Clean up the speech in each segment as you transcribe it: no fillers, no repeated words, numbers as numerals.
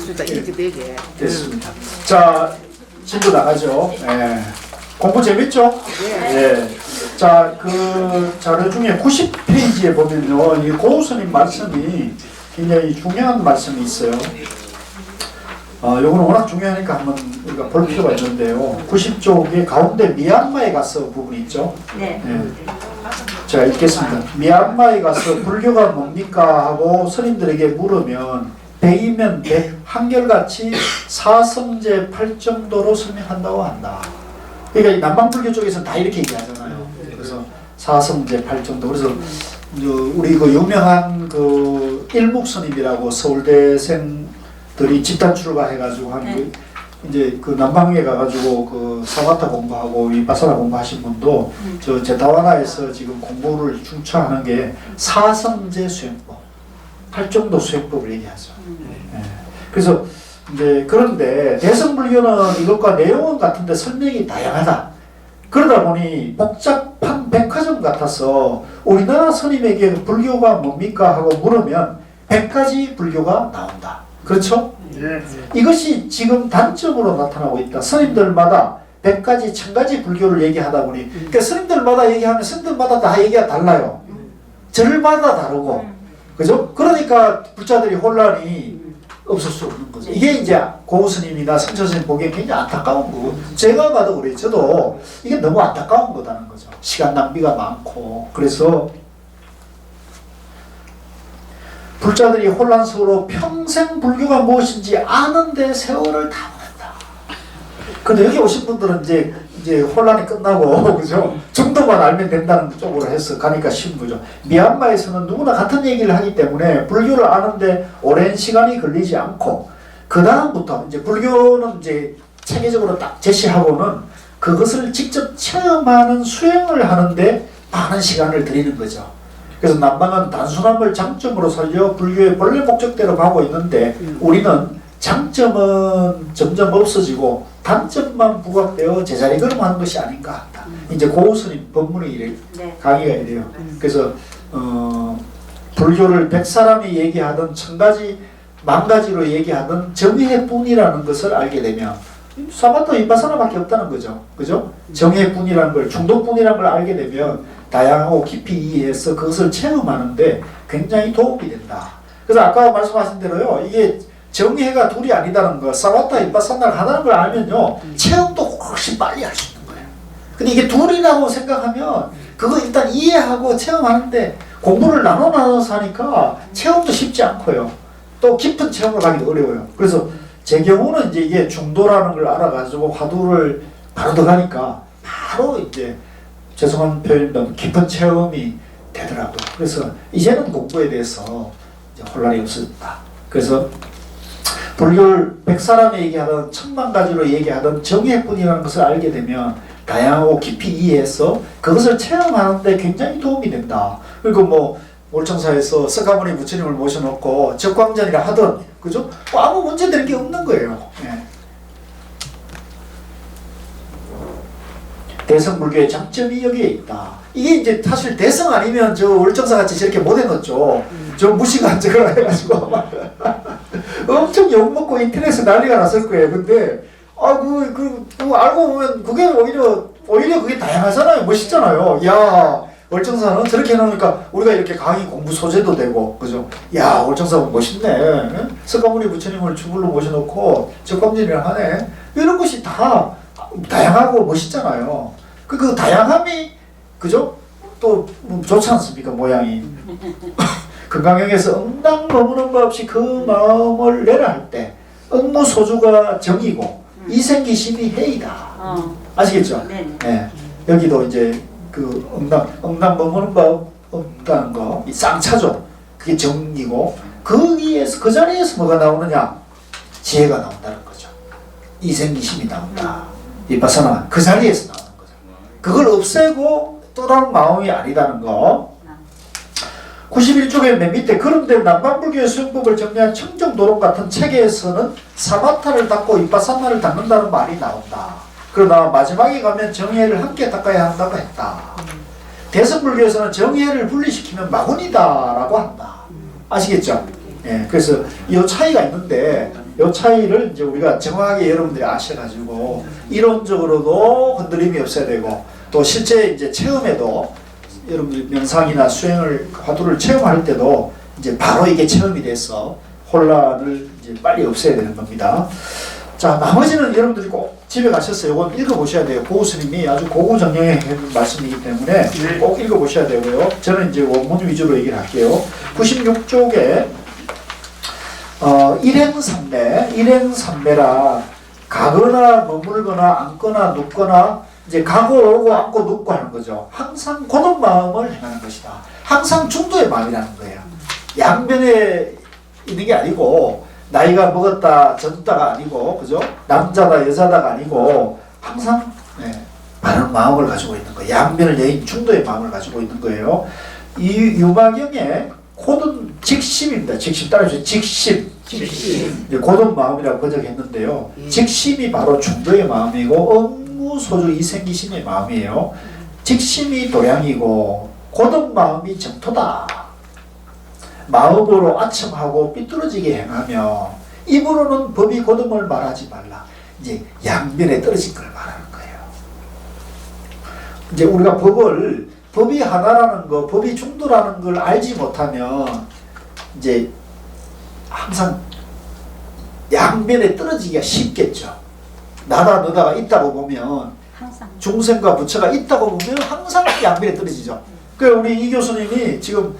진짜 이렇게 되게. 됐습니다. 자, 친구 나가죠. 예. 공부 재밌죠? 예. 자, 그 자료 중에 90페이지에 보면요, 이 고우스님 말씀이 굉장히 중요한 말씀이 있어요. 요거는 워낙 중요하니까 한번 우리가 볼 필요가 있는데요. 90쪽의 가운데 미얀마에 가서 부분이 있죠. 네. 제가 읽겠습니다. 미얀마에 가서 불교가 뭡니까 하고 스님들에게 물으면 백이면 백, 한결같이 사성제 팔정도로 설명한다고 한다. 그러니까 이 남방불교 쪽에서는 다 이렇게 얘기하잖아요. 그래서 사성제 팔정도. 그래서 우리 그 유명한 그 일묵스님이라고 서울대생들이 집단 출가해가지고 한 그 이제 그 남방에 가가지고 그 사와타 공부하고 위파사나 공부하신 분도 저 제타와나에서 지금 공부를 중추하는 게 사성제 수행법, 팔정도 수행법을 얘기하죠. 그래서 이제 그런데 대성불교는 이것과 내용은 같은데 설명이 다양하다. 그러다 보니 복잡한 백화점 같아서 우리나라 스님에게 불교가 뭡니까 하고 물으면 100가지 불교가 나온다. 그렇죠? 이것이 지금 단점으로 나타나고 있다. 스님들마다 100가지, 1000가지 불교를 얘기하다 보니 그러니까 스님들마다 얘기하면 스님들마다 다 얘기가 달라요. 절마다 다르고 그죠? 그러니까 불자들이 혼란이 없을 수 없는 거죠. 이게 이제 고우스님이나 성철스님 보기에 굉장히 안타까운 거고 제가 봐도 그래요. 저도 이게 너무 안타까운 거다는 거죠. 시간 낭비가 많고 그래서 불자들이 혼란스러워 평생 불교가 무엇인지 아는데 세월을 다 보낸다. 근데 여기 오신 분들은 이제 혼란이 끝나고 그죠? 정도만 알면 된다는 쪽으로 해서 가니까 쉬운 거죠. 미얀마에서는 누구나 같은 얘기를 하기 때문에 불교를 아는데 오랜 시간이 걸리지 않고 그 다음부터 이제 불교는 이제 체계적으로 딱 제시하고는 그것을 직접 체험하는 수행을 하는데 많은 시간을 들이는 거죠. 그래서 남방은 단순함을 장점으로 살려 불교의 본래 목적대로 가고 있는데 우리는 장점은 점점 없어지고 단점만 부각되어 제자리 걸음하는 것이 아닌가 한다. 이제 고우스님 법문이 이래, 강의가 이래요. 그래서 불교를 100사람이 얘기하든 1000가지, 10,000가지로 얘기하든 정의뿐이라는 것을 알게 되면 사바타 위파사나밖에 없다는 거죠. 그죠? 정의뿐이라는 걸, 중도뿐이라는 걸 알게 되면 다양하고 깊이 이해해서 그것을 체험하는데 굉장히 도움이 된다. 그래서 아까 말씀하신 대로요, 이게 정의가 둘이 아니다는 거, 사와타 위파사나를 하나는 걸 알면요, 체험도 훨씬 빨리 할 수 있는 거예요. 근데 이게 둘이라고 생각하면 그거 일단 이해하고 체험하는데 공부를 나눠서 하니까 체험도 쉽지 않고요. 또 깊은 체험을 하기도 어려워요. 그래서 제 경우는 이제 이게 중도라는 걸 알아가지고 화두를 바로 들어가니까 바로 이제 죄송한 표현이면 깊은 체험이 되더라고요. 그래서 이제는 공부에 대해서 이제 혼란이 없어졌다. 그래서 불교를 100사람이 얘기하든 10,000,000가지로 얘기하든 정의뿐이라는 것을 알게 되면 다양하고 깊이 이해해서 그것을 체험하는데 굉장히 도움이 된다. 그리고 뭐 몰청사에서 석가모니 부처님을 모셔놓고 적광전이라 하든 그죠? 뭐 아무 문제되는 게 없는 거예요. 예. 대성불교의 장점이 여기에 있다. 이게 이제 사실 대성 아니면 저 월정사 같이 저렇게 못 해놓죠. 저 무시가 저걸 해가지고 엄청 욕먹고 인터넷에 난리가 났을 거예요. 근데 알고 보면 그게 오히려 그게 다양하잖아요. 멋있잖아요. 야, 월정사는 저렇게 해놓으니까 우리가 이렇게 강의 공부 소재도 되고, 그죠? 야, 월정사 멋있네. 석가모니 부처님을 주불로 모셔놓고 적감진을 하네. 이런 것이 다 다양하고 멋있잖아요. 그 다양함이, 그죠? 또 좋지 않습니까? 모양이. 금강경에서 응당 머무는 바 없이 그 마음을 내라 할 때 응무소주가 정이고 이생기심이 해이다. 아시겠죠? 네. 여기도 이제 그 응당 머무는 바 없다는 거, 이 쌍차죠. 그게 정이고 거기에서 그 자리에서 뭐가 나오느냐? 지혜가 나온다는 거죠. 이생기심이 나온다. 위파사나 그 자리에서 나오는 거죠. 그걸 없애고 또 다른 마음이 아니다는 거. 91쪽의 맨 밑에 그런데 남방불교의 수행법을 정리한 청정도론 같은 책에서는 사마타를 닦고 위파사나를 닦는다는 말이 나온다. 그러나 마지막에 가면 정의를 함께 닦아야 한다고 했다. 대성불교에서는 정의를 분리시키면 마군이다라고 한다. 아시겠죠? 예, 그래서 이 차이가 있는데 요 차이를 이제 우리가 정확하게 여러분들이 아셔가지고 이론적으로도 흔들림이 없어야 되고 또 실제 이제 체험에도 여러분들이 명상이나 수행을 화두를 체험할 때도 이제 바로 이게 체험이 돼서 혼란을 이제 빨리 없애야 되는 겁니다. 자, 나머지는 여러분들이 꼭 집에 가셔서 이건 읽어보셔야 돼요. 고우 스님이 아주 고구정령의 말씀이기 때문에 꼭 읽어보셔야 되고요. 저는 이제 원문 위주로 얘기를 할게요. 96쪽에 일행삼매라 가거나 머물거나 앉거나 눕거나 이제 가고 오고 앉고 눕고 하는 거죠. 항상 고든 마음을 행하는 것이다. 항상 중도의 마음이라는 거예요. 양변에 있는 게 아니고 나이가 먹었다 젊다가 아니고 그죠? 남자다 여자다가 아니고 항상 바른 마음을 가지고 있는 거예요. 양변을 여인 중도의 마음을 가지고 있는 거예요. 이 유마경에 고든 직심입니다. 직심 따라주세요. 직심. 고든 마음이라고 번역했는데요. 직심이 바로 중도의 마음이고 업무소주 이생기심의 마음이에요. 직심이 도량이고 고든 마음이 정토다. 마음으로 아첨하고 삐뚤어지게 행하며 입으로는 법이 고듬을 말하지 말라. 이제 양변에 떨어진 걸 말하는 거예요. 이제 우리가 법이 하나라는 거, 법이 중도라는 걸 알지 못하면 이제 항상 양변에 떨어지기가 쉽겠죠. 나다 너다가 있다고 보면 항상 중생과 부처가 있다고 보면 항상 양변에 떨어지죠. 그 우리 이 교수님이 지금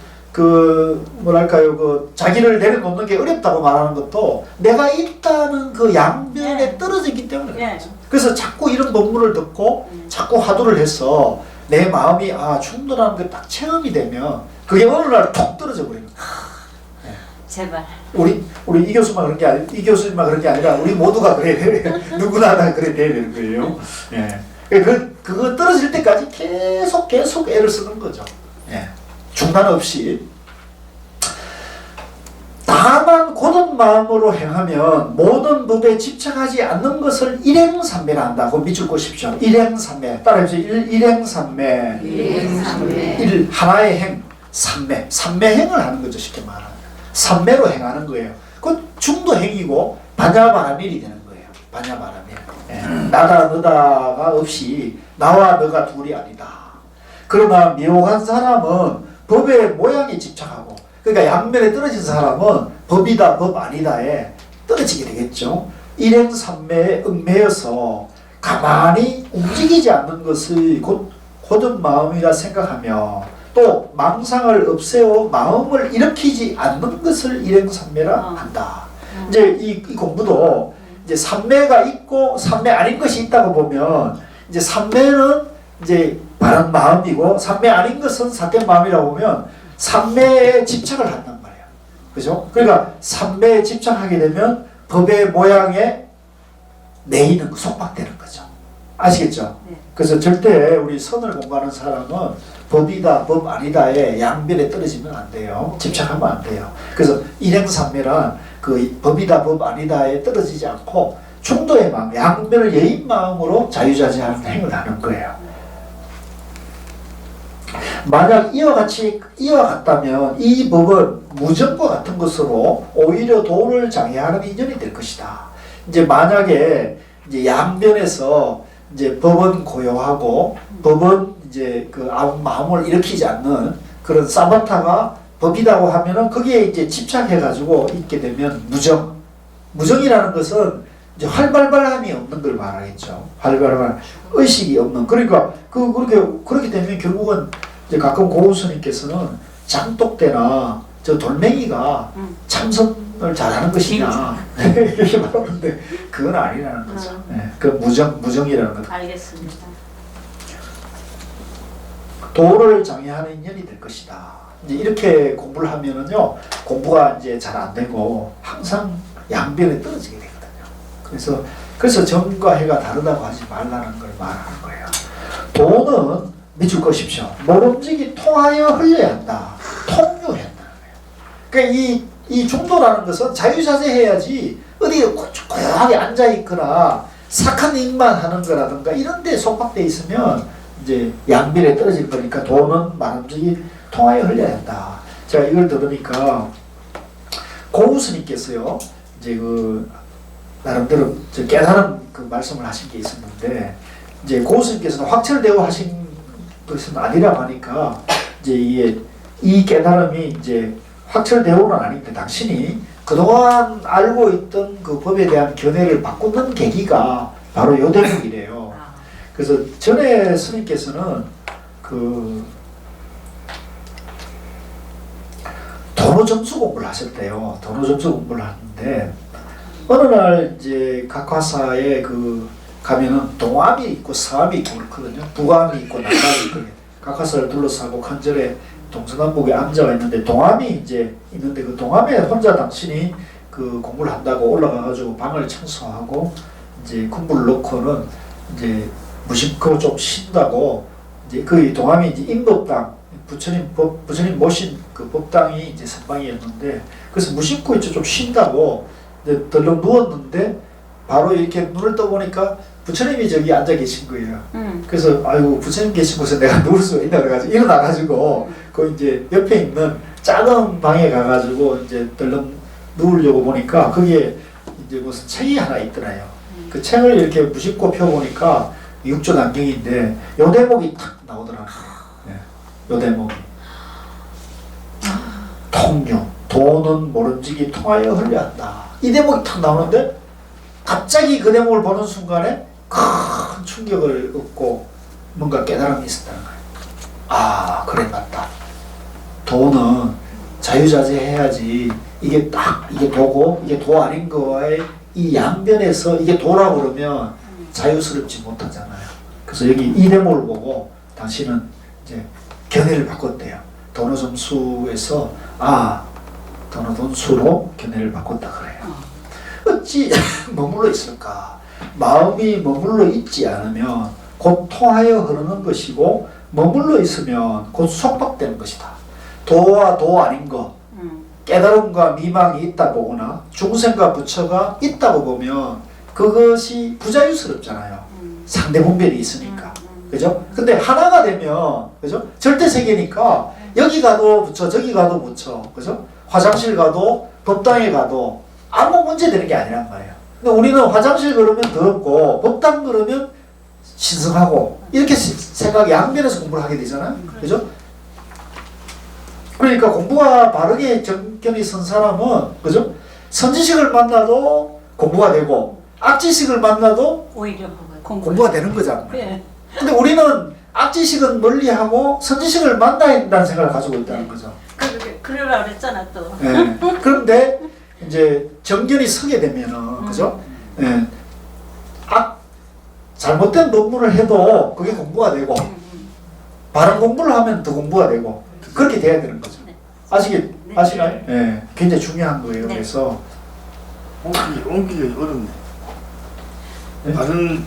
자기를 내려놓는 게 어렵다고 말하는 것도 내가 있다는 그 양변에 떨어지기 때문에 그렇죠. 그래서 자꾸 이런 본문을 듣고 자꾸 화두를 해서 내 마음이 충돌하는 게 딱 체험이 되면 그게 어느 날 툭 떨어져 버리는 거예요. 제발. 우리 이 교수만 그런 게 아니, 이 교수님만 그런 게 아니라 우리 모두가 그래야 돼요. 누구나 다 그래야 되는 거예요. 그거 떨어질 때까지 계속 애를 쓰는 거죠. 중단 없이. 다만 고든 마음으로 행하면 모든 법에 집착하지 않는 것을 일행삼매라 한다고 믿을 것이십시오. 일행삼매. 따라해주세요. 일행삼매. 일 하나의 행. 삼매. 삼매행을 하는 거죠. 쉽게 말하면. 삼매로 행하는 거예요. 그 중도행이고 반야바라밀이 되는 거예요. 반야바라밀. 나다 너다가 없이 나와 너가 둘이 아니다. 그러나 미혹한 사람은 법의 모양에 집착하고 그러니까 양면에 떨어진 사람은 법이다 법 아니다에 떨어지게 되겠죠. 일행삼매에 얽매여서 가만히 움직이지 않는 것이 곧 고든 마음이라 생각하며 또 망상을 없애어 마음을 일으키지 않는 것을 일행삼매라 한다. 이제 이 공부도 이제 삼매가 있고 삼매 아닌 것이 있다고 보면 이제 삼매는 이제 바른 마음이고 삼매 아닌 것은 삿된 마음이라고 보면 삼매에 집착을 한단 말이에요. 그죠? 그러니까 삼매에 집착하게 되면 법의 모양에 내이는 거, 속박되는 거죠. 아시겠죠? 네. 그래서 절대 우리 선을 공부하는 사람은 법이다, 법 아니다에 양변에 떨어지면 안 돼요. 집착하면 안 돼요. 그래서 일행삼매란 그 법이다, 법 아니다에 떨어지지 않고 중도의 마음, 양변을 여인 마음으로 자유자재하는 행을 하는 거예요. 만약 이와같다면 이 법은 무정과 같은 것으로 오히려 도를 장애하는 인연이 될 것이다. 이제 만약에 이제 양변에서 이제 법은 고요하고 법은 이제 그 아무 마음을 일으키지 않는 그런 사바타가 법이라고 하면은 거기에 이제 집착해가지고 있게 되면 무정이라는 것은 이제 활발함이 없는 걸 말하겠죠. 활발한 의식이 없는. 그러니까 그렇게 되면 결국은 이제 가끔 고우스님께서는 장독대나 저 돌멩이가 참선을 잘하는 것이냐 이렇게 말하는데 그건 아니라는 거죠. 그 무정이라는 것. 알겠습니다. 도를 장애하는 인연이 될 것이다. 이제 이렇게 공부를 하면은요 공부가 이제 잘 안 되고 항상 양변에 떨어지게 되거든요. 그래서 정과 해가 다르다고 하지 말라는 걸 말하는 거예요. 도는 믿을 것이십시오. 모름지기 통하여 흘려야 한다. 통유해야 한다는 거예요. 그러니까 이 중도라는 것은 자유자재해야지 어디 고요하게 앉아있거나 착한 일만 하는 거라든가 이런 데 속박돼 있으면 이제 양변에 떨어질 거니까 도는 모름지기 통하여 흘려야 한다. 제가 이걸 들으니까 고우스님께서요 이제 나름대로 깨달은 그 말씀을 하신 게 있었는데 이제 고스님께서는 확철되고 하신 것은 아니라고 하니까 이제 이 깨달음이 이제 확철되고는 아닌데 당신이 그동안 알고 있던 그 법에 대한 견해를 바꾸는 계기가 바로 요 대목이래요. 그래서 전에 스님께서는 그 도로 점수 공부를 하셨대요. 도로 점수 공부를 하는데 어느 날 이제 각화사에 그 가면은 동암이 있고 서암이 있고 그렇거든요. 북암이 있고 남암이 있고 각화사를 둘러싸고 큰 절에 동서남북에 암자가 있는데 동암이 이제 있는데 그 동암에 혼자 당신이 그 공부를 한다고 올라가가지고 방을 청소하고 이제 군부를 놓고는 이제 무심코 좀 쉰다고 이제 그 동암이 이제 임법당 부처님 모신 그 법당이 이제 선방이었는데 그래서 무심코 이제 좀 쉰다고 이제 덜렁 누웠는데 바로 이렇게 눈을 떠보니까 부처님이 저기 앉아 계신 거예요. 그래서 아이고 부처님 계신 곳에 내가 누울 수가 있나 그래가지고 일어나가지고 그 이제 옆에 있는 작은 방에 가가지고 이제 덜렁 누우려고 보니까 거기에 이제 무슨 책이 하나 있더라요. 그 책을 이렇게 무심코 펴보니까 육조단경인데 요 대목이 탁 나오더라고요. 요 대목이 통용 도는 모름지기 통하여 흘려한다. 이 대목이 탁 나오는데 갑자기 그 대목을 보는 순간에 큰 충격을 얻고 뭔가 깨달음이 있었다는 거예요. 아 그래 맞다. 도는 자유자재해야지 이게 딱 이게 도고 이게 도 아닌 거와의 이 양변에서 이게 도라고 그러면 자유스럽지 못하잖아요. 그래서 여기 이 대목을 보고 당신은 이제 견해를 바꿨대요. 도노점수에서 도노점수로 견해를 바꿨다 그래요. 어찌 머물러 있을까? 마음이 머물러 있지 않으면 곧 통하여 흐르는 것이고 머물러 있으면 곧 속박되는 것이다. 도와 도 아닌 것, 깨달음과 미망이 있다 보거나 중생과 부처가 있다고 보면 그것이 부자유스럽잖아요. 상대 분별이 있으니까. 그죠? 근데 하나가 되면, 그죠? 절대 세계니까, 여기 가도 부처, 저기 가도 부처, 그죠? 화장실 가도, 법당에 가도, 아무 문제 되는 게 아니란 말이에요. 근데 우리는 화장실 그러면 더럽고, 법당 그러면 신성하고, 이렇게 생각, 양면에서 공부를 하게 되잖아요. 그죠? 그러니까 공부가 바르게 정견이 선 사람은, 그죠? 선지식을 만나도 공부가 되고, 악지식을 만나도 오히려 공부가 되는 거잖아요. 네. 근데 우리는 악지식은 멀리하고 선지식을 만나야 된다는 생각을 가지고 있다는 거죠. 그러라 그랬잖아 또. 네. 그런데 이제 정견이 서게 되면은 그죠? 네. 잘못된 논문을 해도 그게 공부가 되고 바른 공부를 하면 더 공부가 되고 그렇게 돼야 되는 거죠. 아시나요? 네. 굉장히 중요한 거예요. 네. 그래서 옮기기 어렵네. 네? 다른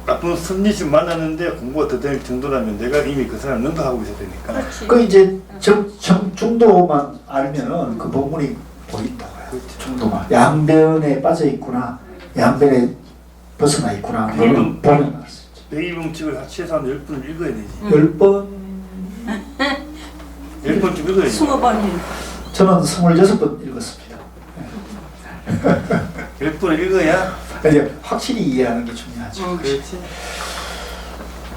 나쁜 선지식 만났는데 공부가 더 될 정도라면 내가 이미 그 사람 능가하고 있어야 되니까. 그렇지. 그 이제 정도만 알면은 그 본문이 보인다고요. 그렇지. 정도만 양변에 빠져 있구나, 양변에 벗어나 있구나 보면 알수 있죠. 백일봉칙을 최소한 10번 읽어야 되지. 10번 10번쯤 읽어야 되지. 20번. 저는 26번 읽었습니다. 10번 읽어야. 이제 확실히 이해하는 게 중요하죠. 그렇지.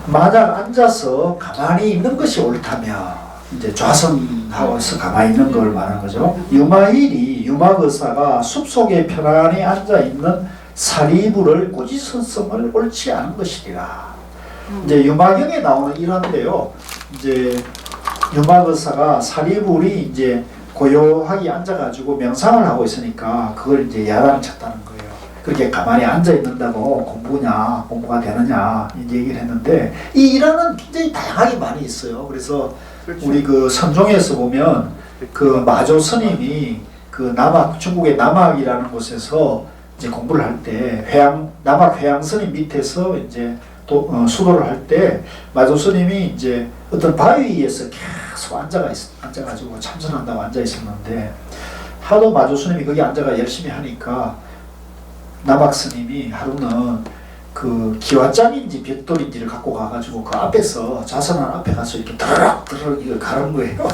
만약 앉아서 가만히 있는 것이 옳다면 이제 좌선하고서 가만히 있는 걸 말하는 거죠. 유마일이 유마거사가 숲속에 편안히 앉아 있는 사리부를 꾸짖었음을 옳지 않은 것이리라. 이제 유마경에 나오는 일화인데요. 이제 유마거사가 사리불이 이제 고요하게 앉아가지고 명상을 하고 있으니까 그걸 이제 야단을 쳤다는 거예요. 그렇게 가만히 앉아 있는다고 공부가 되느냐 이제 얘기를 했는데 이 일화는 굉장히 다양하게 많이 있어요. 그래서 그렇지. 우리 그 선종에서 보면 그 마조 스님이 그 중국의 남학이라는 곳에서 이제 공부를 할 때 남학 회양 스님 밑에서 이제 수도를 할 때 마조 스님이 이제 어떤 바위 위에서 계속 앉아가지고 참선한다고 앉아 있었는데 하도 마조 스님이 거기 앉아가 열심히 하니까 남학 스님이 하루는 그 기와장인지 벽돌인지를 갖고 가가지고 그 앞에서 좌선한 앞에 가서 이렇게 드르륵 이걸 가른 거예요.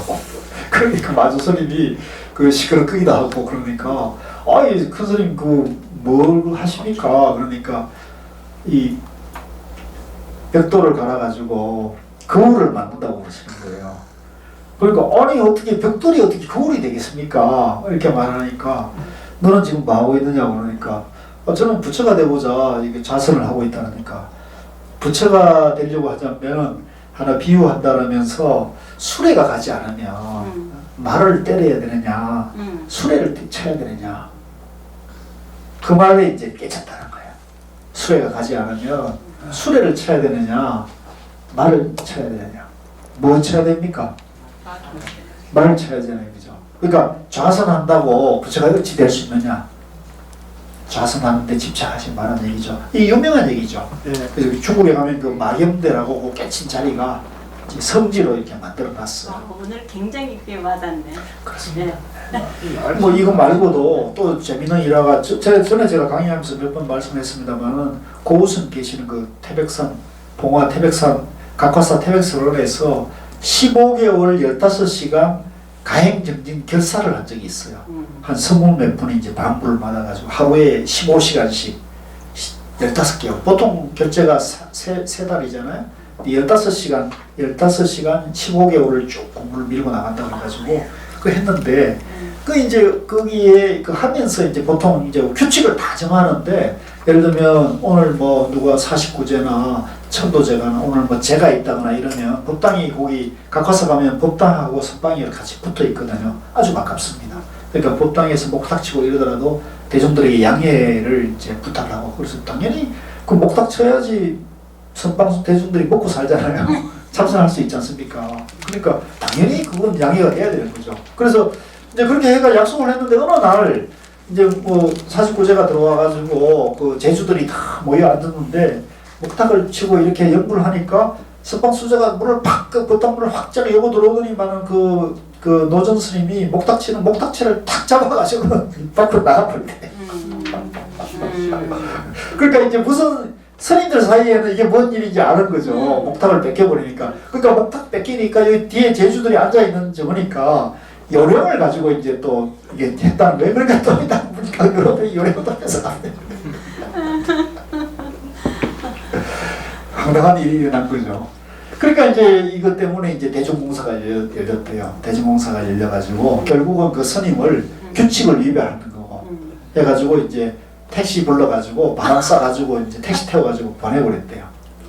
그러니까 마조 스님이 그 시끄럽기도 하고 그러니까 아이 큰 스님 그 뭘 하십니까? 그러니까 이 벽돌을 갈아가지고 거울을 만든다고 그러시는 거예요. 그러니까 아니 어떻게 벽돌이 어떻게 거울이 되겠습니까? 이렇게 말하니까 너는 지금 뭐 하고 있느냐고 그러니까 저는 부처가 되고자 이게 자선을 하고 있다니까 부처가 되려고 하자면 하나 비유한다라면서 수레가 가지 않으면 말을 때려야 되느냐 수레를 쳐야 되느냐 그 말에 이제 깨쳤다는 거예요. 수레가 가지 않으면 수레를 쳐야 되느냐 말을 쳐야 되느냐 뭐 쳐야 됩니까? 말을 쳐야 되잖아요. 그죠? 그러니까 좌선한다고 부처가 어찌 될 수 있느냐 좌선하는데 집착하지 말라는 얘기죠. 이 유명한 얘기죠. 예. 그래서 중국에 가면 그 마경대라고 그 깨친 자리가 이제 성지로 이렇게 만들어놨어요. 오늘 굉장히 꽤 와닿네. 그렇습니다. 뭐 이거 말고도 또 재미있는 일화가 전에 제가 강의하면서 몇 번 말씀했습니다만은 고우선 계시는 그 태백산 봉화 태백산 각화사 태백선원에서 15개월 15시간 가행정진 결사를 한 적이 있어요. 한 20몇 분이 이제 반부를 받아가지고 하루에 15시간씩 15개월 보통 결제가 세 달이잖아요. 15시간 15개월을 쭉 공부를 밀고 나간다고 해가지고 그 했는데 그 이제 거기에 그 하면서 이제 보통 이제 규칙을 다 정하는데 예를 들면 오늘 뭐 누가 49제나 천도제가나 오늘 뭐 제가 있다거나 이러면 법당이 거기 각화사 가면 법당하고 선방이 같이 붙어 있거든요. 아주 가깝습니다. 그러니까 법당에서 목탁 치고 이러더라도 대중들에게 양해를 이제 부탁하고 그래서 당연히 그 목탁 쳐야지 선방 대중들이 먹고 살잖아요. 참선할 수 있지 않습니까? 그러니까 당연히 그건 양해가 돼야 되는 거죠. 그래서 이제 그렇게 해가 약속을 했는데 어느 날 이제 뭐 49제가 들어와가지고 그 제주들이 다 모여 앉았는데 목탁을 치고 이렇게 연불을 하니까 선방 수제가 물을 팍 그 보통물을 확 짜게 여고 들어오더니만은 그 노전 스님이 목탁 치는 목탁치를 탁 잡아가지고 밖으로 나가버리대. 그러니까 이제 무슨 스님들 사이에는 이게 뭔 일인지 아는 거죠. 목탁을 뺏겨버리니까. 그러니까 목탁 뺏기니까 여기 뒤에 제주들이 앉아있는 저거니까 요령을 가지고 이제 또 이게 했다는 거예요. 그러니까 또 이따 보니까 여러분이 요령도 해서 안 돼. 황당한 일이 일어난 거죠. 그러니까 이제 이것 때문에 이제 대중공사가 열렸대요. 대중공사가 열려가지고 결국은 그 스님을 규칙을 위배하는 거고 해가지고 이제 택시 불러가지고 바람 쏴가지고 이제 택시 태워가지고 보내버렸대요.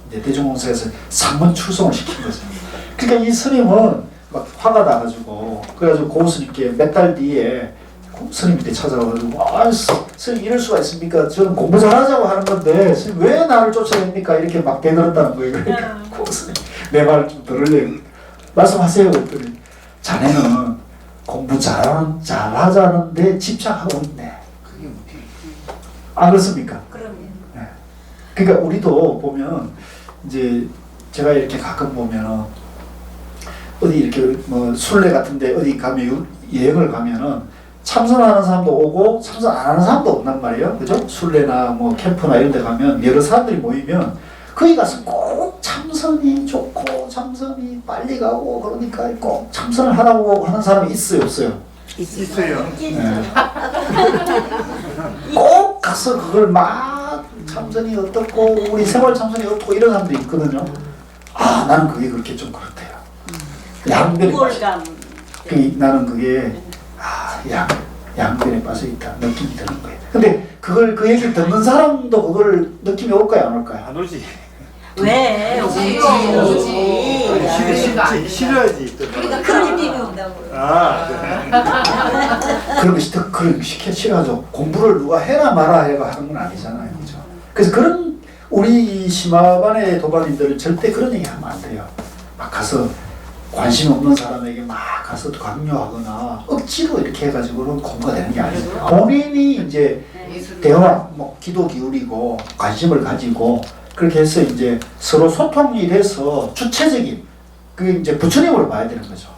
이제 대중공사에서 상문 출송을 시킨 거죠. 그러니까 이 스님은 막 화가 나가지고 그래가지고 고우 스님께 몇 달 뒤에 스님한테 찾아와가지고 아 스님 이럴 수가 있습니까? 저는 공부 잘하자고 하는 건데 스님 왜 나를 쫓아냅니까? 이렇게 막 대들었다는 거예요. 그러니까 고우 스님 내 말 좀 들으려고 말씀하세요. 그랬더니 자네는 공부 잘하자는데 집착하고 있네. 안 그렇습니까? 그럼요. 네. 그러니까 우리도 보면 이제 제가 이렇게 가끔 보면은 어디 이렇게 뭐 순례 같은데 어디 가면 여행을 가면은 참선하는 사람도 오고 참선 안 하는 사람도 온단 말이에요. 그죠? 순례나 뭐 캠프나 이런 데 가면 여러 사람들이 모이면 거기 가서 꼭 참선이 좋고 참선이 빨리 가고 그러니까 꼭 참선을 하라고 하는 사람이 있어요, 없어요? 있어요. 네. 꼭 가서 그걸 막 참선이 어떻고 우리 생활 참선이 어떻고 이런 사람들이 있거든요. 아 나는 그게 그렇게 좀 그렇대요. 양변에 우월감. 나는 그게 양변에 빠져 있다 느낌이 드는 거예요. 근데 그걸 그 얘기를 듣는 사람도 그걸 느낌이 올까요 안 올까요? 안 오지. 왜? 오지. 싫어야지. 우리가 그런 의미가 온다고요. 아, 그런 거 싫어하죠. 공부를 누가 해라 마라 해가 하는 건 아니잖아요. 그죠? 그래서 그런 우리 심화반의 도반님들은 절대 그런 얘기 하면 안 돼요. 막 가서 관심 없는 사람에게 막 가서 강요하거나 억지로 이렇게 해가지고는 공부가 되는 게 아니에요. 본인이 이제 대화, 뭐 기도 기울이고 관심을 가지고 그렇게 해서 이제 서로 소통이 돼서 주체적인 그 이제 부처님으로 봐야 되는 거죠.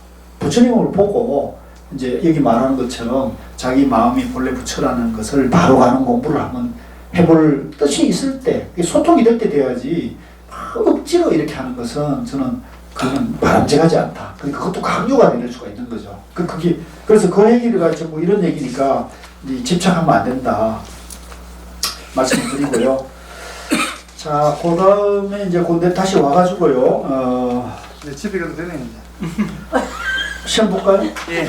부처님으로 보고 이제 여기 말하는 것처럼 자기 마음이 본래 부처라는 것을 바로 가는 공부를 한번 해볼 뜻이 있을 때 소통이 될 때 돼야지 억지로 이렇게 하는 것은 저는 그건 바람직하지 않다. 그러니까 그것도 강요가 될 수가 있는 거죠. 그래서 그 얘기를 가지고 이런 얘기니까 집착하면 안 된다 말씀드리고요. 자, 그 다음에 이제 근데 다시 와가지고요. 이제 집에 가도 되네 이제. 시험 볼까요? 예.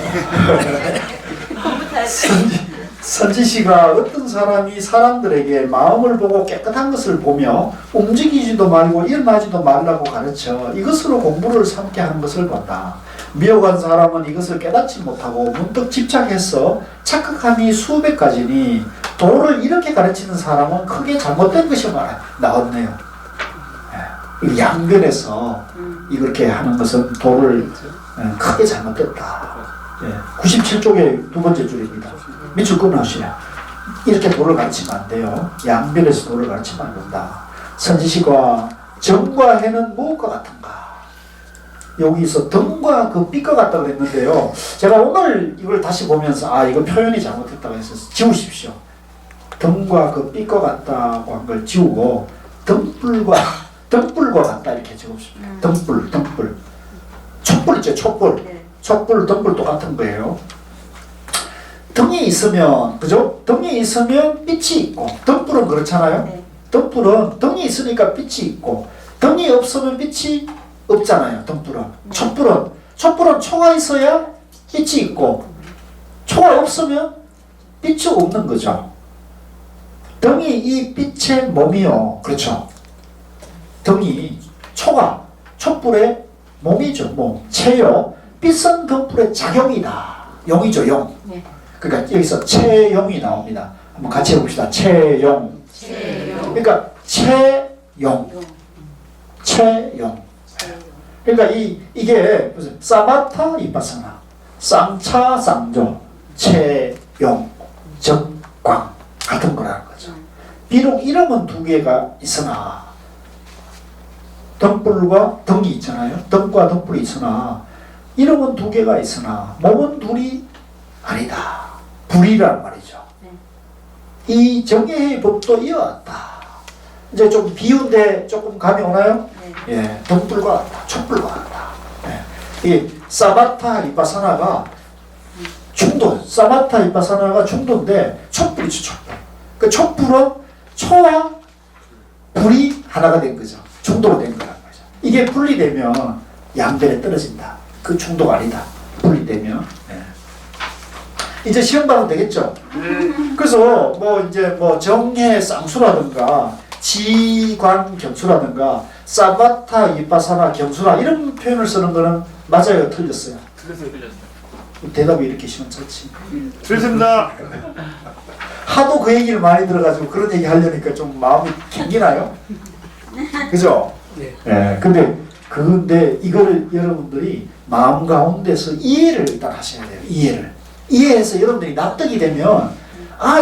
선지 씨가 어떤 사람이 사람들에게 마음을 보고 깨끗한 것을 보며 움직이지도 말고 일어나지도 말라고 가르쳐 이것으로 공부를 삼게 하는 것을 본다. 미혹한 사람은 이것을 깨닫지 못하고 문득 집착해서 착각함이 수백 가지니 도를 이렇게 가르치는 사람은 크게 잘못된 것이 나왔네요. 이 양변에서 이렇게 하는 것은 도를 크게 잘못됐다. 97쪽의 두 번째 줄입니다. 밑줄 끊으시야. 이렇게 도를 가르치면 안 돼요. 양변에서 도를 가르치면 안 된다. 선지식과 정과 해는 무엇과 같은가? 여기서 등과 그 빛과 같다고 했는데요. 제가 오늘 이걸 다시 보면서 이거 표현이 잘못했다고 해서 지우십시오. 등과 그 빛과 같다고 한 걸 지우고 등불과 같다 이렇게 적읍시다. 등불. 촛불 있죠, 촛불. 네. 촛불, 등불 똑같은 거예요. 등이 있으면, 그죠? 등이 있으면 빛이 있고, 등불은 그렇잖아요. 네. 등불은 등이 있으니까 빛이 있고, 등이 없으면 빛이 없잖아요. 등불은. 촛불은 초가 있어야 빛이 있고, 초가 없으면 빛이 없는 거죠. 등이 이 빛의 몸이요. 그렇죠. 등이 촛불의 몸이죠. 몸. 체요. 빛은 등불의 작용이다. 용이죠, 용. 네. 그러니까 여기서 체용이 나옵니다. 한번 같이 해봅시다. 체용. 그러니까 체용. 그러니까 이게 무슨 사바타 이파사나, 쌍차 쌍조, 체용, 적광 같은 거라는 거죠. 비록 이름은 두 개가 있으나 등불과 등이 있잖아요. 등과 등불이 있으나 이름은 두 개가 있으나 몸은 둘이 아니다. 불이란 말이죠. 이 정예의 법도 이어왔다. 이제 좀 비운데 조금 감이 오나요? 네. 예, 등불과 같다. 촛불과 같다. 예. 이 사바타 이파사나가 중도, 사바타 이파사나가 중도인데 촛불이죠, 촛불. 그 촛불은 초와 불이 하나가 된 거죠. 중도가 된 거란 거죠. 이게 분리되면 양변에 떨어진다. 그 중도가 아니다. 분리되면. 이제 시험 봐도 되겠죠? 그래서 이제 정해 쌍수라든가 지관 경수라든가 사바타 이파사나 경수라 이런 표현을 쓰는 거는 맞아요, 틀렸어요? 틀렸어요. 대답이 이렇게 시원찮지. 틀렸습니다. 하도 그 얘기를 많이 들어가지고 그런 얘기 하려니까 좀 마음이 캥기나요? 그죠? 네. 근데 이거를 여러분들이 마음 가운데서 이해를 일단 하셔야 돼요. 이해해서 여러분들이 납득이 되면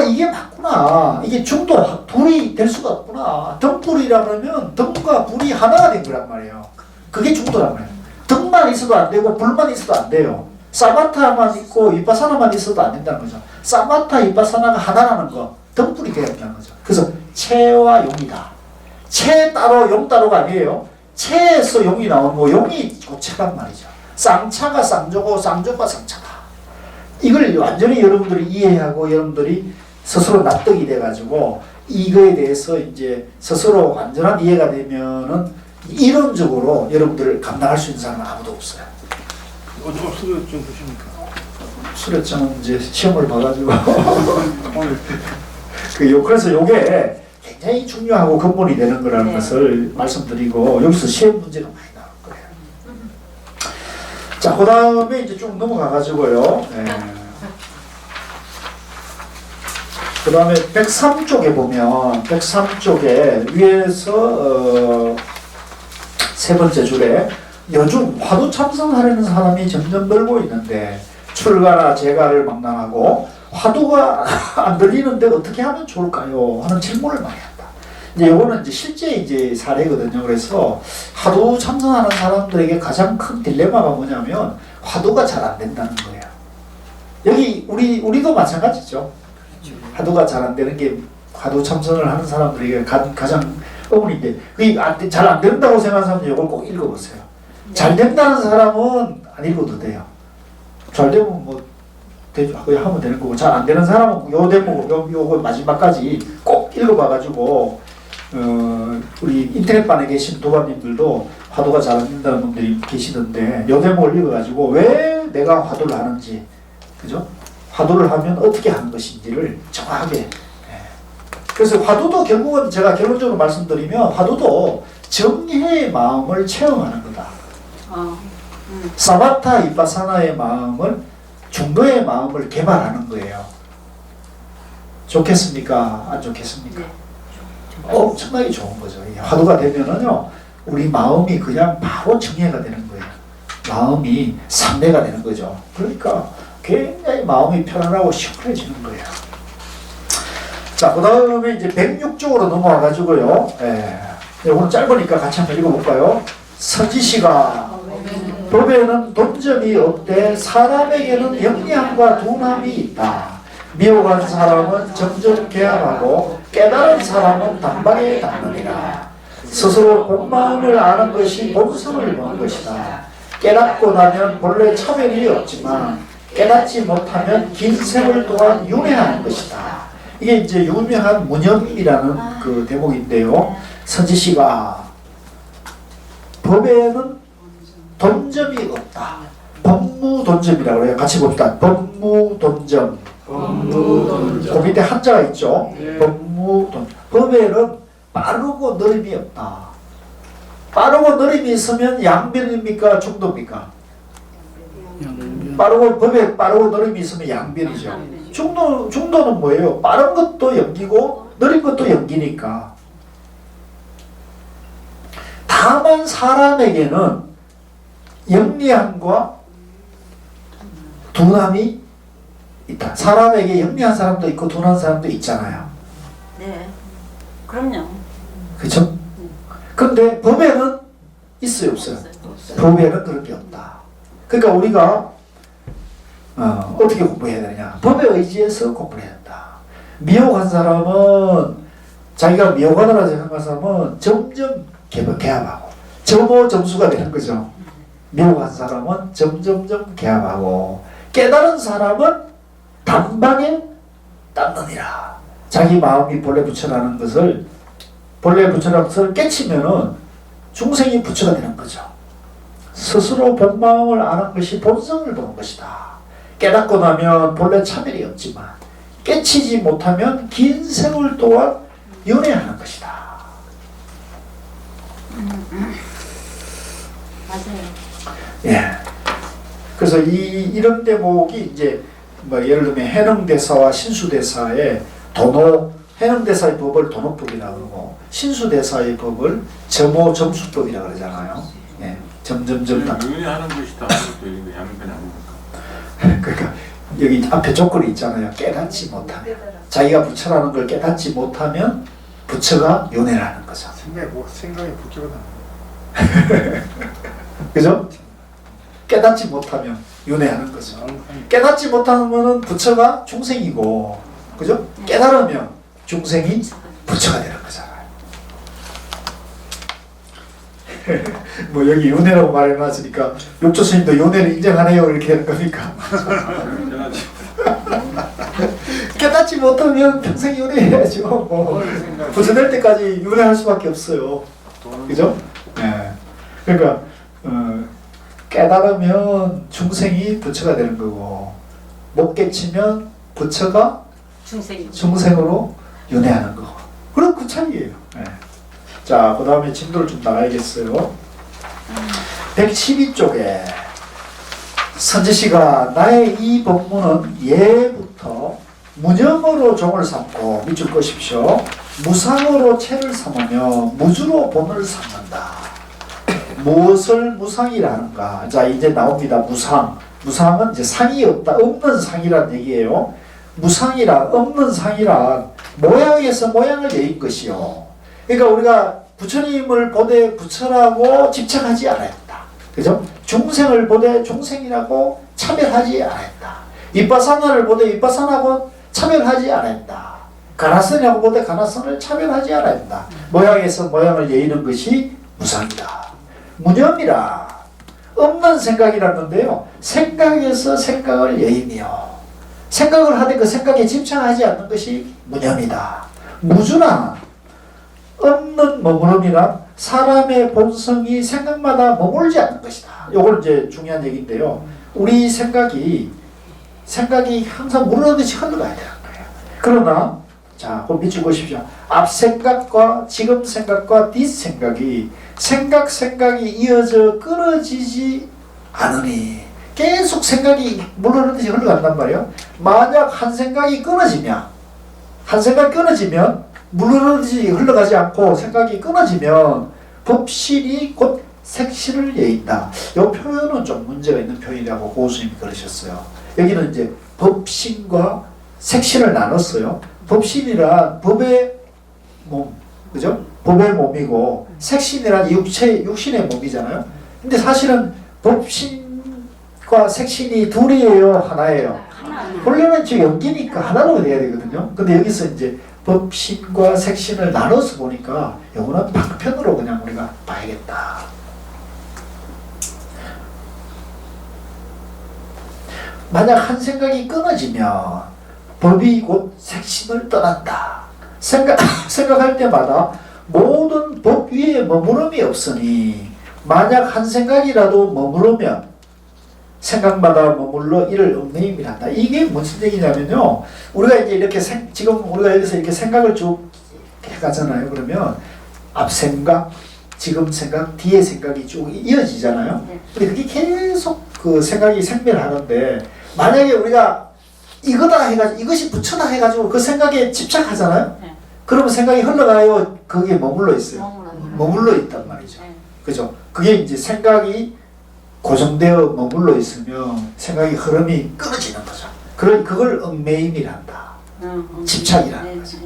이게 맞구나. 이게 중도 둘이 될 수가 없구나. 등불이라 그러면 등과 불이 하나가 된 거란 말이에요. 그게 중도란 말이에요. 등만 있어도 안 되고 불만 있어도 안 돼요. 사바타만 있고 이파사나만 있어도 안 된다는 거죠. 사바타 이파사나가 하나라는 거, 등불이 돼야 된다는 거죠. 그래서 체와 용이다. 체 따로 용 따로가 아니에요. 체에서 용이 나오는 거, 용이 고체란 말이죠. 쌍차가 쌍조고 쌍조가 쌍차다. 이걸 완전히 여러분들이 이해하고 여러분들이 스스로 납득이 돼가지고 이거에 대해서 이제 스스로 완전한 이해가 되면은 이론적으로 여러분들을 감당할 수 있는 사람은 아무도 없어요. 수료 좀 보십니까? 수료증은 이제 시험을 봐가지고 그래서 요게 굉장히 중요하고 근본이 되는 거라는 것을 말씀드리고 여기서 시험 문제가 많이 나올 거예요. 자, 그 다음에 이제 쭉 넘어가가지고요. 그 다음에 103쪽에 보면 103쪽에 위에서 세 번째 줄에 요즘 화두 참선하려는 사람이 점점 늘고 있는데 출가나 재가를 망랑하고 화두가 안 들리는데 어떻게 하면 좋을까요? 하는 질문을 많이 한다. 이제 요거는 이제 실제 이제 사례거든요. 그래서 화두 참선하는 사람들에게 가장 큰 딜레마가 뭐냐면 화두가 잘 안 된다는 거예요. 여기 우리도 마찬가지죠. 화두가 잘 안 되는 게 화두 참선을 하는 사람들에게 가장 어머니인데 그게 잘 안 된다고 생각하는 사람은 이걸 꼭 읽어보세요. 잘 된다는 사람은 안 읽어도 돼요. 잘 되면 하면 되는 거고, 잘 안 되는 사람은 요 대목 요거 마지막까지 꼭 읽어봐가지고 우리 인터넷반에 계신 도반님들도 화두가 잘 안 된다는 분들이 계시던데 요 대목을 읽어가지고 왜 내가 화두를 하는지, 그죠? 화두를 하면 어떻게 하는 것인지를 정확하게. 그래서 화두도 결국은 제가 결론적으로 말씀드리면 화두도 정해의 마음을 체험하는 거다. 사바타 이파사나의 마음을, 중도의 마음을 개발하는 거예요. 좋겠습니까? 안 좋겠습니까? 엄청나게 좋은 거죠. 화두가 되면은요, 우리 마음이 그냥 바로 정해가 되는 거예요. 마음이 삼매가 되는 거죠. 그러니까 굉장히 마음이 편안하고 시원해지는 거예요. 자, 그 다음에 이제 106쪽으로 넘어와 가지고요. 오늘 짧으니까 같이 한번 읽어볼까요? 선지시가 법에는 돈점이 없되 사람에게는 영리함과 둔함이 있다. 미혹한 사람은 점점 개합하고 깨달은 사람은 단박에 닿느니라. 스스로 본마음을 아는 것이 본성을 보는 것이다. 깨닫고 나면 본래 차별이 없지만 깨닫지 못하면 긴 세월 동안 윤회하는 것이다. 이게 이제 유명한 문념이라는 그 대목인데요. 선지시가 법에는 돈점이 없다. 법무돈점이라고 그래요. 같이 봅시다. 법무돈점. 그 밑에 한자가 있죠. 법무돈. 법에는 빠르고 느림이 없다. 빠르고 느림이 있으면 양변입니까? 중도입니까? 법에 빠르고 느림이 있으면 양변이죠. 중도는 뭐예요? 빠른 것도 연기고 느린 것도 연기니까. 다만 사람에게는 영리함과 둔함이 있다. 사람에게 영리한 사람도 있고 둔한 사람도 있잖아요. 네. 그럼요. 그렇죠? 근데 법에는 있어요, 없어요? 법에는 그런 게 없다. 그러니까 우리가 어떻게 공부해야 되느냐? 법에 의지해서 공부를 해야 된다. 미혹한 사람은, 자기가 미혹하다고 생각하는 사람은 점점 개합하고 점오 점수가 되는 거죠. 미혹한 사람은 점점점 개합하고 깨달은 사람은 단방에 닿느니라. 자기 마음이 본래 부처라는 것을 깨치면은 중생이 부처가 되는 거죠. 스스로 본 마음을 아는 것이 본성을 보는 것이다. 깨닫고 나면 본래 차별이 없지만 깨치지 못하면 긴 세월 동안 윤회하는 것이다. 맞아요. 예. 그래서 이런 대목이 이제 뭐 예를 들면 해능대사와 신수대사의 해능대사의 법을 도노법이라고 그러고 신수대사의 법을 점오점수법이라고 그러잖아요. 예. 점점점 다. 윤회하는 것이다. 이거 양변 아닙니까? 그러니까 여기 앞에 조건이 있잖아요. 깨닫지 못하면, 자기가 부처라는 걸 깨닫지 못하면 부처가 윤회라는 거죠. 생각이 복잡하다. 그죠? 깨닫지 못하면 윤회하는 거죠. 깨닫지 못하면 부처가 중생이고, 그죠? 깨달으면 중생이 부처가 되는 거잖아요. 뭐 여기 윤회라고 말해놨으니까 욕조 스님도 윤회를 인정하네요 이렇게 되는 겁니까? 깨닫지 못하면 평생 윤회해야죠. 뭐 부처 될 때까지 윤회할 수밖에 없어요. 그죠? 네. 그러니까 깨달으면 중생이 부처가 되는 거고 못 깨치면 부처가 중생으로 윤회하는 거고 그런 그 차이예요. 네. 자, 그 다음에 진도를 좀 나가야겠어요. 112쪽에 선지시가 나의 이 법문은 예부터 무념으로 종을 삼고 밑줄 것이십시오. 무상으로 체를 삼으며 무주로 본을 삼는다. 무엇을 무상이라는가? 자, 이제 나옵니다. 무상. 무상은 이제 상이 없다. 없는 상이란 얘기예요. 무상이라, 없는 상이란 모양에서 모양을 내인 것이요. 그러니까 우리가 부처님을 보되 부처라고 집착하지 않았다. 그죠? 중생을 보되 중생이라고 차별하지 않았다. 이빠사나를 보되 이빠사나고 차별하지 않았다. 가나선이라고 보되 가나선을 차별하지 않았다. 모양에서 모양을 예이는 것이 무상이다. 무념이라 없는 생각이라는 건데요. 생각에서 생각을 예이며 생각을 하되 그 생각에 집착하지 않는 것이 무념이다. 무주나 없는 머무름이란 사람의 본성이 생각마다 머물지 않는 것이다. 요걸 이제 중요한 얘기인데요. 우리 생각이 항상 물러듯이 흘러가야 되는 거예요. 그러나 자, 그럼 밑줄 보십시오. 앞 생각과 지금 생각과 뒷 생각이 생각이 이어져 끊어지지 않으니 계속 생각이 물러듯이 흘러간단 말이에요. 만약 한 생각이 끊어지면 물러듯이 흘러가지 않고 생각이 끊어지면 법신이 곧 색신을 예인다. 이 표현은 좀 문제가 있는 표현이라고 고수님이 그러셨어요. 여기는 이제 법신과 색신을 나눴어요. 법신이란 법의 몸, 그죠? 법의 몸이고 색신이란 육신의 몸이잖아요. 근데 사실은 법신과 색신이 둘이에요, 하나예요? 원래는 저 연기니까 하나로 돼야 되거든요. 근데 여기서 이제 법신과 색신을 나눠서 보니까 이거는 방편으로 그냥 우리가 봐야겠다. 만약 한 생각이 끊어지면 법이 곧 색신을 떠난다. 생각할 때마다 모든 법 위에 머무름이 없으니 만약 한 생각이라도 머무르면 생각마다 머물러 이를 얽매임이란다. 이게 무슨 얘기냐면요. 우리가 이제 이렇게 지금 우리가 여기서 이렇게 생각을 쭉 해가잖아요. 그러면 앞 생각, 지금 생각, 뒤에 생각이 쭉 이어지잖아요. 근데 그게 계속 그 생각이 생멸하는데 만약에 우리가 이거다 해가지고 이것이 붙여다 해가지고 그 생각에 집착하잖아요. 그러면 생각이 흘러가요. 거기에 머물러 있어요. 머물러 있단 말이죠. 그죠? 그게 이제 생각이 고정되어 머물러 있으면 생각의 흐름이 끊어지는 거죠. 그걸 얽매임이란다. 집착이라는 거죠.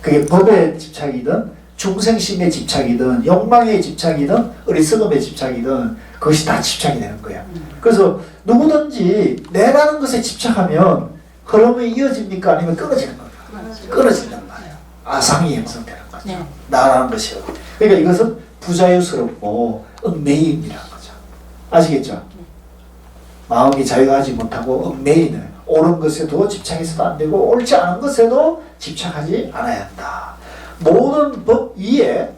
그게 법의 집착이든 중생심의 집착이든 욕망의 집착이든 어리석음의 집착이든 그것이 다 집착이 되는 거예요. 그래서 누구든지 내라는 것에 집착하면 흐름이 이어집니까? 아니면 끊어지는 겁니까? 끊어진단 말이에요. 아상이 형성되는 거죠. 나라는 것이요. 그러니까 이것은 부자유스럽고 얽매임이라는 거죠. 아시겠죠? 마음이 자유하지 못하고 얽매이는 옳은 것에도 집착해서도 안 되고 옳지 않은 것에도 집착하지 않아야 한다. 모든 법 위에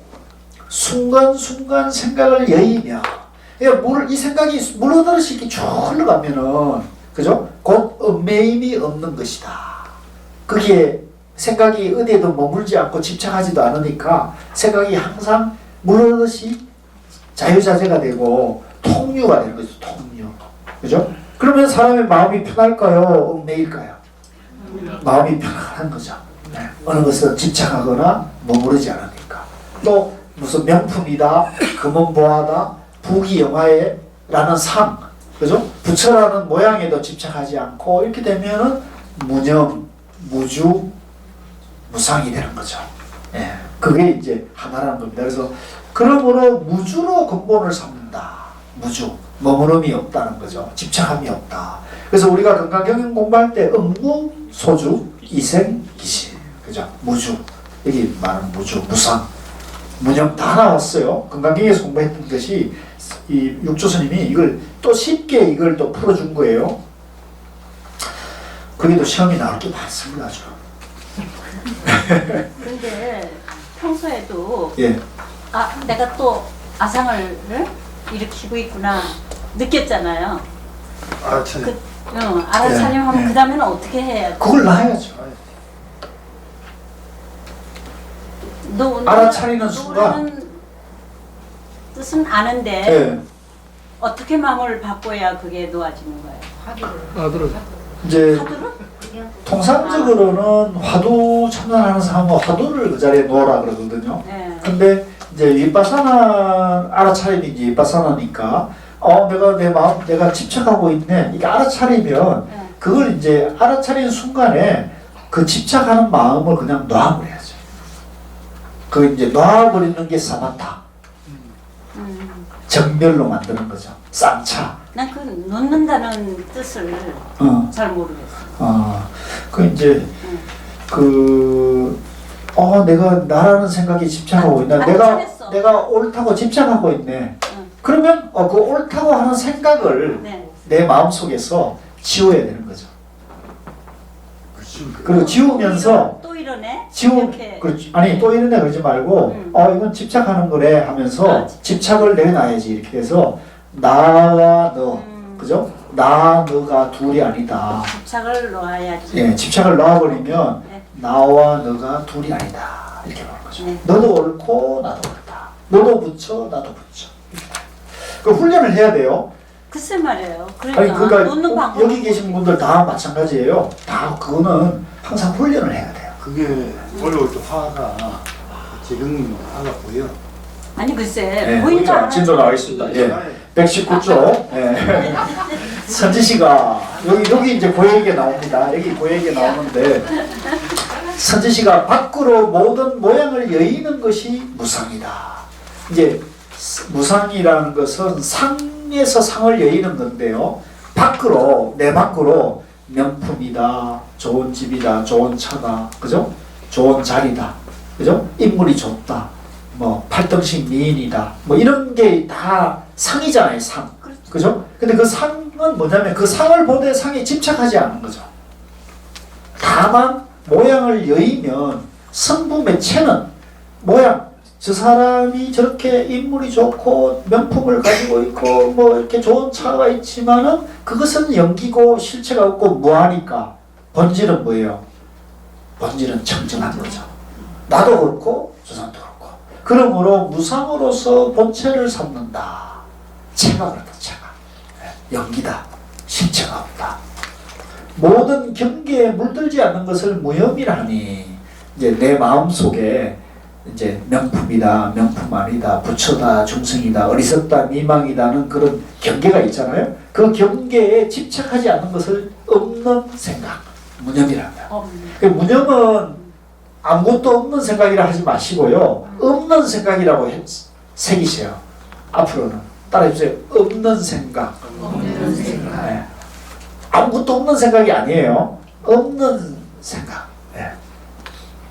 순간순간 생각을 여의며 그러니까 이 생각이 물러들듯이 이렇게 쭉 흘러가면은 그죠? 곧 얽매임이 없는 것이다. 그게 생각이 어디에도 머물지 않고 집착하지도 않으니까 생각이 항상 물러듯이 자유자재가 되고 통유가 되는 거죠. 통유. 그죠? 그러면 사람의 마음이 편할까요? 얽매일까요? 마음이 편안한 거죠. 네. 어느 것에 집착하거나 머무르지 않으니까. 또 무슨 명품이다, 금은보화다, 부귀영화에 라는 상, 그죠? 부처라는 모양에도 집착하지 않고 이렇게 되면은 무념, 무주, 무상이 되는 거죠. 예, 그게 이제 하나라는 겁니다. 그래서 그러므로 무주로 근본을 삼는다. 무주, 머무름이 없다는 거죠. 집착함이 없다. 그래서 우리가 건강경영 공부할 때 음무, 소주, 이생, 기신, 그죠? 무주, 여기 말하는 무주, 무상, 무념 다 나왔어요. 건강경영에서 공부했던 것이 이 육조스님이 이걸 또 쉽게 이걸 또 풀어준 거예요. 그게 또 시험이 나올 게 많습니다. 아주. 근데 평소에도 예. 내가 또 아상을 일으키고 있구나 느꼈잖아요. 알아차림. 알아차림하면 예. 그 다음에는 어떻게 해야 돼? 그걸 놔야죠. 알아차리는 순간. 노라는 뜻은 아는데 예. 어떻게 마음을 바꿔야 그게 놓아지는 거예요? 이제 화두로? 통상적으로는 화두 참선하는 사람은 화두를 그 자리에 놓으라 그러거든요. 네. 근데 이제 윗바사나 알아차림이 이제 윗바사나니까 내가 내 마음 내가 집착하고 있네. 이게 알아차리면 그걸 이제 알아차리는 순간에 그 집착하는 마음을 그냥 놔버려야죠. 그 이제 놔버리는 게 사마타. 정멸로 만드는 거죠. 쌍차. 난 그 놓는다는 뜻을 잘 모르겠어. 그 이제 내가 나라는 생각에 집착하고 있나? 내가 옳다고 집착하고 있네. 그러면 그 옳다고 하는 생각을 네. 내 마음 속에서 지워야 되는 거죠. 그리고 지우면서 또 이러네. 지우 이렇게. 그렇지. 아니 또 이런 애 그러지 말고 이건 집착하는 거래 하면서 아, 집착을 내놔야지. 이렇게 해서 나와 너 그죠? 나 너가 둘이 아니다. 집착을 놓아야지. 예, 집착을 놔버리면 네. 나와 너가 둘이 아니다. 이렇게 보는 거죠. 네. 너도 옳고 나도 옳다. 너도 붙여 나도 붙여. 그 훈련을 해야 돼요. 글쎄 말이에요. 아니 그러니까 그러니까 놓는 방법. 여기 계신 분들 다 마찬가지예요. 다 그거는 항상 훈련을 해야 돼요. 그게 어려울 때 화가 지금 화가 보여. 아니 글쎄 네, 보니까 자, 진도 나와 있습니다. 예. 119쪽. 예. 선지 씨가 여기 이제 고액에 나옵니다. 여기 고액에 나오는데 선지 씨가 밖으로 모든 모양을 여의는 것이 무상이다. 이제 무상이라는 것은 상에서 상을 여의는 건데요. 밖으로 내 밖으로 명품이다, 좋은 집이다, 좋은 차다, 그죠? 좋은 자리다, 그죠? 인물이 좋다, 뭐 팔등식 미인이다, 뭐 이런 게 다 상이잖아요, 상. 그죠? 근데 그 상은 뭐냐면 그 상을 보되 상에 집착하지 않는 거죠. 다만 모양을 여의면 성부 매체는 모양, 저 사람이 저렇게 인물이 좋고 명품을 가지고 있고 뭐 이렇게 좋은 차가 있지만은 그것은 연기고 실체가 없고 무하니까 본질은 뭐예요? 본질은 청정한 거죠. 나도 그렇고 저 사람도 그렇고. 그러므로 무상으로서 본체를 삼는다. 체가 그렇다. 체가. 연기다. 실체가 없다. 모든 경계에 물들지 않는 것을 무염이라 하니 이제 내 마음속에 이제 명품이다, 명품 아니다, 부처다, 중생이다, 어리석다, 미망이다는 그런 경계가 있잖아요. 그 경계에 집착하지 않는 것을 없는 생각, 무념이랍니다. 그 무념은 아무것도 없는 생각이라 하지 마시고요. 없는 생각이라고 새기세요. 앞으로는 따라해주세요. 없는 생각. 없는 생각. 네. 아무것도 없는 생각이 아니에요. 없는 생각. 네.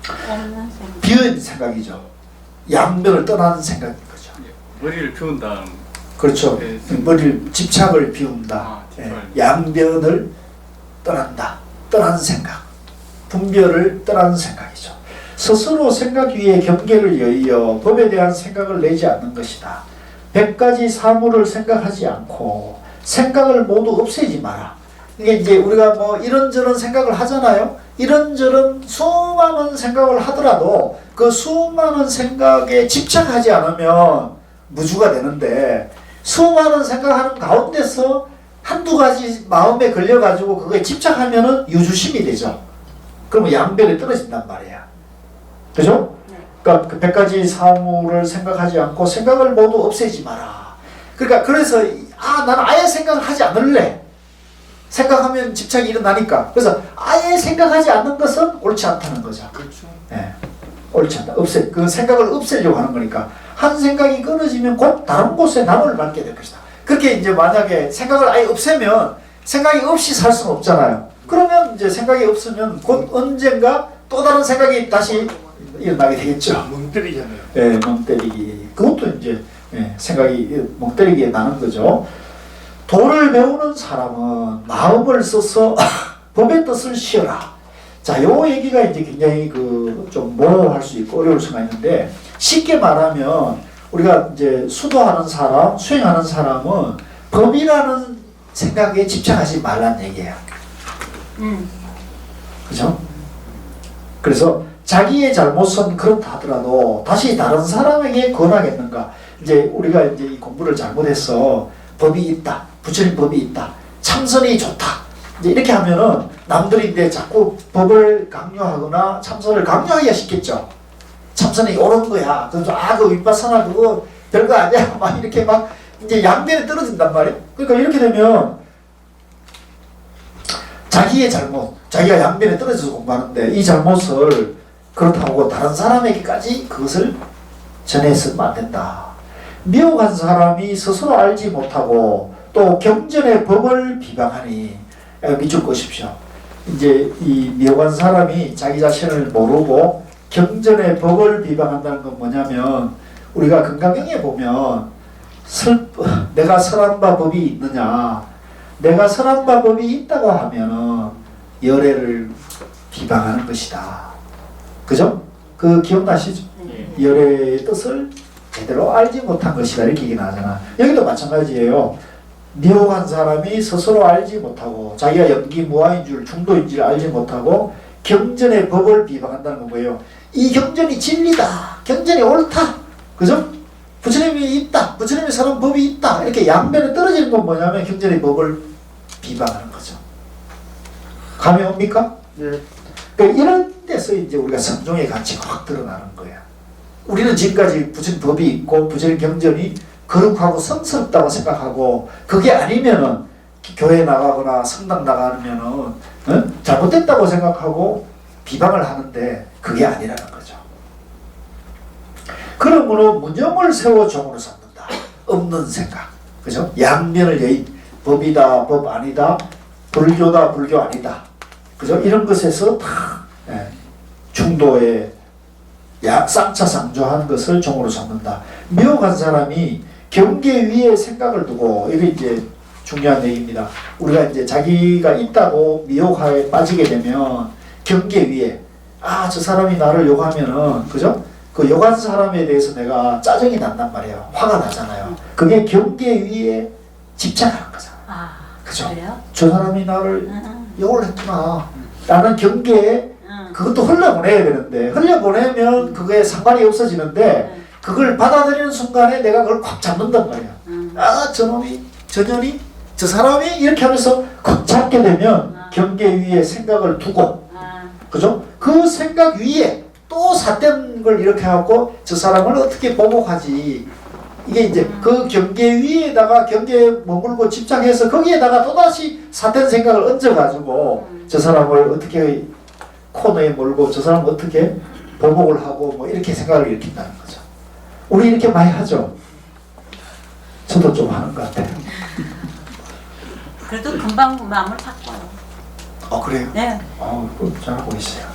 없는 생각. 비은 생각이죠. 양면을 떠나는 생각인 거죠. 머리를 비운 다음. 그렇죠. 네. 머리를 집착을 비운다. 집착을. 양변을 떠난다. 떠나는 생각. 분별을 떠나는 생각이죠. 스스로 생각 위에 경계를 여의어 법에 대한 생각을 내지 않는 것이다. 100가지 사물을 생각하지 않고 생각을 모두 없애지 마라. 이게 이제 우리가 뭐 이런저런 생각을 하잖아요. 이런저런 수많은 생각을 하더라도 그 수많은 생각에 집착하지 않으면 무주가 되는데 수많은 생각하는 가운데서 한두 가지 마음에 걸려가지고 그거에 집착하면은 유주심이 되죠. 그러면 양변에 떨어진단 말이야. 그죠? 그러니까 그 100가지 사물을 생각하지 않고 생각을 모두 없애지 마라. 그러니까 그래서 나는 아예 생각을 하지 않을래. 생각하면 집착이 일어나니까. 그래서 아예 생각하지 않는 것은 옳지 않다는 거죠. 그렇죠. 네. 옳지 않다. 그 생각을 없애려고 하는 거니까. 한 생각이 끊어지면 곧 다른 곳에 나무를 밟게 될 것이다. 그렇게 이제 만약에 생각을 아예 없애면 생각이 없이 살 수는 없잖아요. 그러면 이제 생각이 없으면 곧 언젠가 또 다른 생각이 다시 일어나게 되겠죠. 멍 때리잖아요. 예, 멍 때리기. 그것도 이제 생각이 멍 때리기에 나는 거죠. 도를 배우는 사람은 마음을 써서 법의 뜻을 시어라. 자, 요 얘기가 이제 굉장히 좀 모호할 수 있고 어려울 수가 있는데 쉽게 말하면 우리가 이제 수도하는 사람, 수행하는 사람은 법이라는 생각에 집착하지 말라는 얘기예요. 그죠? 그래서 자기의 잘못은 그렇다 하더라도 다시 다른 사람에게 권하겠는가? 이제 우리가 이제 이 공부를 잘못해서 법이 있다, 부처님 법이 있다, 참선이 좋다. 이제 이렇게 하면은 남들이 이제 자꾸 법을 강요하거나 참선을 강요하기가 쉽겠죠. 참선이 옳은 거야. 그래서 그 윗바사나 그거 별거 아니야. 막 이렇게 막 이제 양면에 떨어진단 말이에요. 그러니까 이렇게 되면 자기의 잘못, 자기가 양면에 떨어져서 공부하는데 이 잘못을 그렇다고 다른 사람에게까지 그것을 전해서는 안 된다. 미혹한 사람이 스스로 알지 못하고 또 경전의 법을 비방하니 믿을 것입시오. 이제 이 미혹한 사람이 자기 자신을 모르고 경전의 법을 비방한다는 건 뭐냐면 우리가 금강경에 보면 내가 설한 바 법이 있느냐, 내가 설한 바 법이 있다고 하면은 열애를 비방하는 것이다. 그죠? 그 기억나시죠? 예. 열애의 뜻을 제대로 알지 못한 것이다 이렇게 얘기 나잖아. 여기도 마찬가지예요. 미혹한 사람이 스스로 알지 못하고 자기가 연기무아인 줄 중도인 줄 알지 못하고 경전의 법을 비방한다는 건 뭐예요? 이 경전이 진리다. 경전이 옳다. 그죠? 부처님이 있다. 부처님이 사는 법이 있다. 이렇게 양면에 떨어지는 건 뭐냐면 경전의 법을 비방하는 거죠. 감이 옵니까? 예. 그러니까 이런 데서 이제 우리가 성종의 가치가 확 드러나는 거야. 우리는 지금까지 부처님 법이 있고 부처님 경전이 거룩하고 성스럽다고 생각하고 그게 아니면은 교회 나가거나 성당 나가면은 잘못됐다고 생각하고 비방을 하는데 그게 아니라는 거죠. 그러므로 무념을 세워 종으로 삼는다. 없는 생각. 그죠? 양면을 여의 법이다, 법 아니다, 불교다, 불교 아니다. 그죠? 이런 것에서 다 중도에 쌍차상조하는 것을 종으로 삼는다. 미혹한 사람이 경계 위에 생각을 두고 이게 이제 중요한 얘기입니다. 우리가 이제 자기가 있다고 미혹에 빠지게 되면 경계 위에 저 사람이 나를 욕하면은 그죠? 그 욕한 사람에 대해서 내가 짜증이 난단 말이에요. 화가 나잖아요. 그게 경계 위에 집착하는 거잖아. 그죠? 그래요? 저 사람이 나를 욕을 했구나. 라는 경계에 그것도 흘려보내야 되는데 흘려보내면 그게 상관이 없어지는데 그걸 받아들이는 순간에 내가 그걸 꽉 잡는단 말이야. 저놈이, 저년이, 저 사람이 이렇게 하면서 꽉 잡게 되면 경계 위에 생각을 두고 그죠? 그 생각 위에 또 삿된 걸 이렇게 하고 저 사람을 어떻게 보복하지. 이게 이제 그 경계 위에다가 경계에 머물고 집착해서 거기에다가 또다시 삿된 생각을 얹어가지고 저 사람을 어떻게 코너에 몰고 저 사람을 어떻게 보복을 하고 뭐 이렇게 생각을 일으킨다는 거죠. 우리 이렇게 많이 하죠. 저도 좀 하는 것 같아요. 그래도 금방 마음을 바꿔요. 그래요? 네. 잘하고 있어요.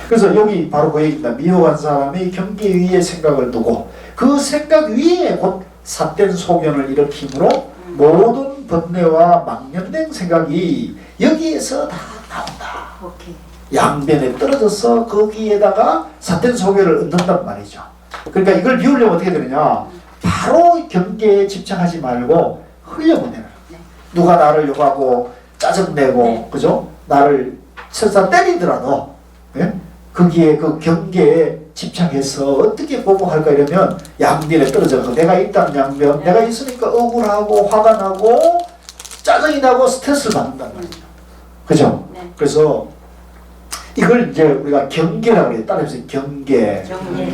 그래서 여기 바로 그 얘기입니다. 미혹한 사람이 경계 위에 생각을 두고 그 생각 위에 곧 삿된 소견을 일으키므로 모든 번뇌와 망연된 생각이 여기에서 다 나온다. 오케이. 양변에 떨어져서 거기에다가 삿된 소견을 얻는단 말이죠. 그러니까 이걸 비우려면 어떻게 되느냐? 바로 경계에 집착하지 말고 흘려보내는. 누가 나를 욕하고 짜증내고 그죠? 나를 설사 때리더라도 거기에 그 경계에 집착해서 어떻게 보복할까 이러면 양변에 떨어져서 내가 있다는 양변, 내가 있으니까 억울하고 화가 나고 짜증이 나고 스트레스를 받는단 말이죠. 그죠? 그래서 이걸 이제 우리가 경계라고 해요. 따라해서 경계.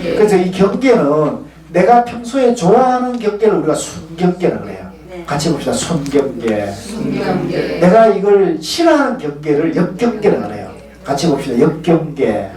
그래서 이 경계는 내가 평소에 좋아하는 경계를 우리가 순경계라고 해요. 같이 봅시다. 순경계. 내가 이걸 싫어하는 경계를 역경계라고 해요. 같이 봅시다. 역경계.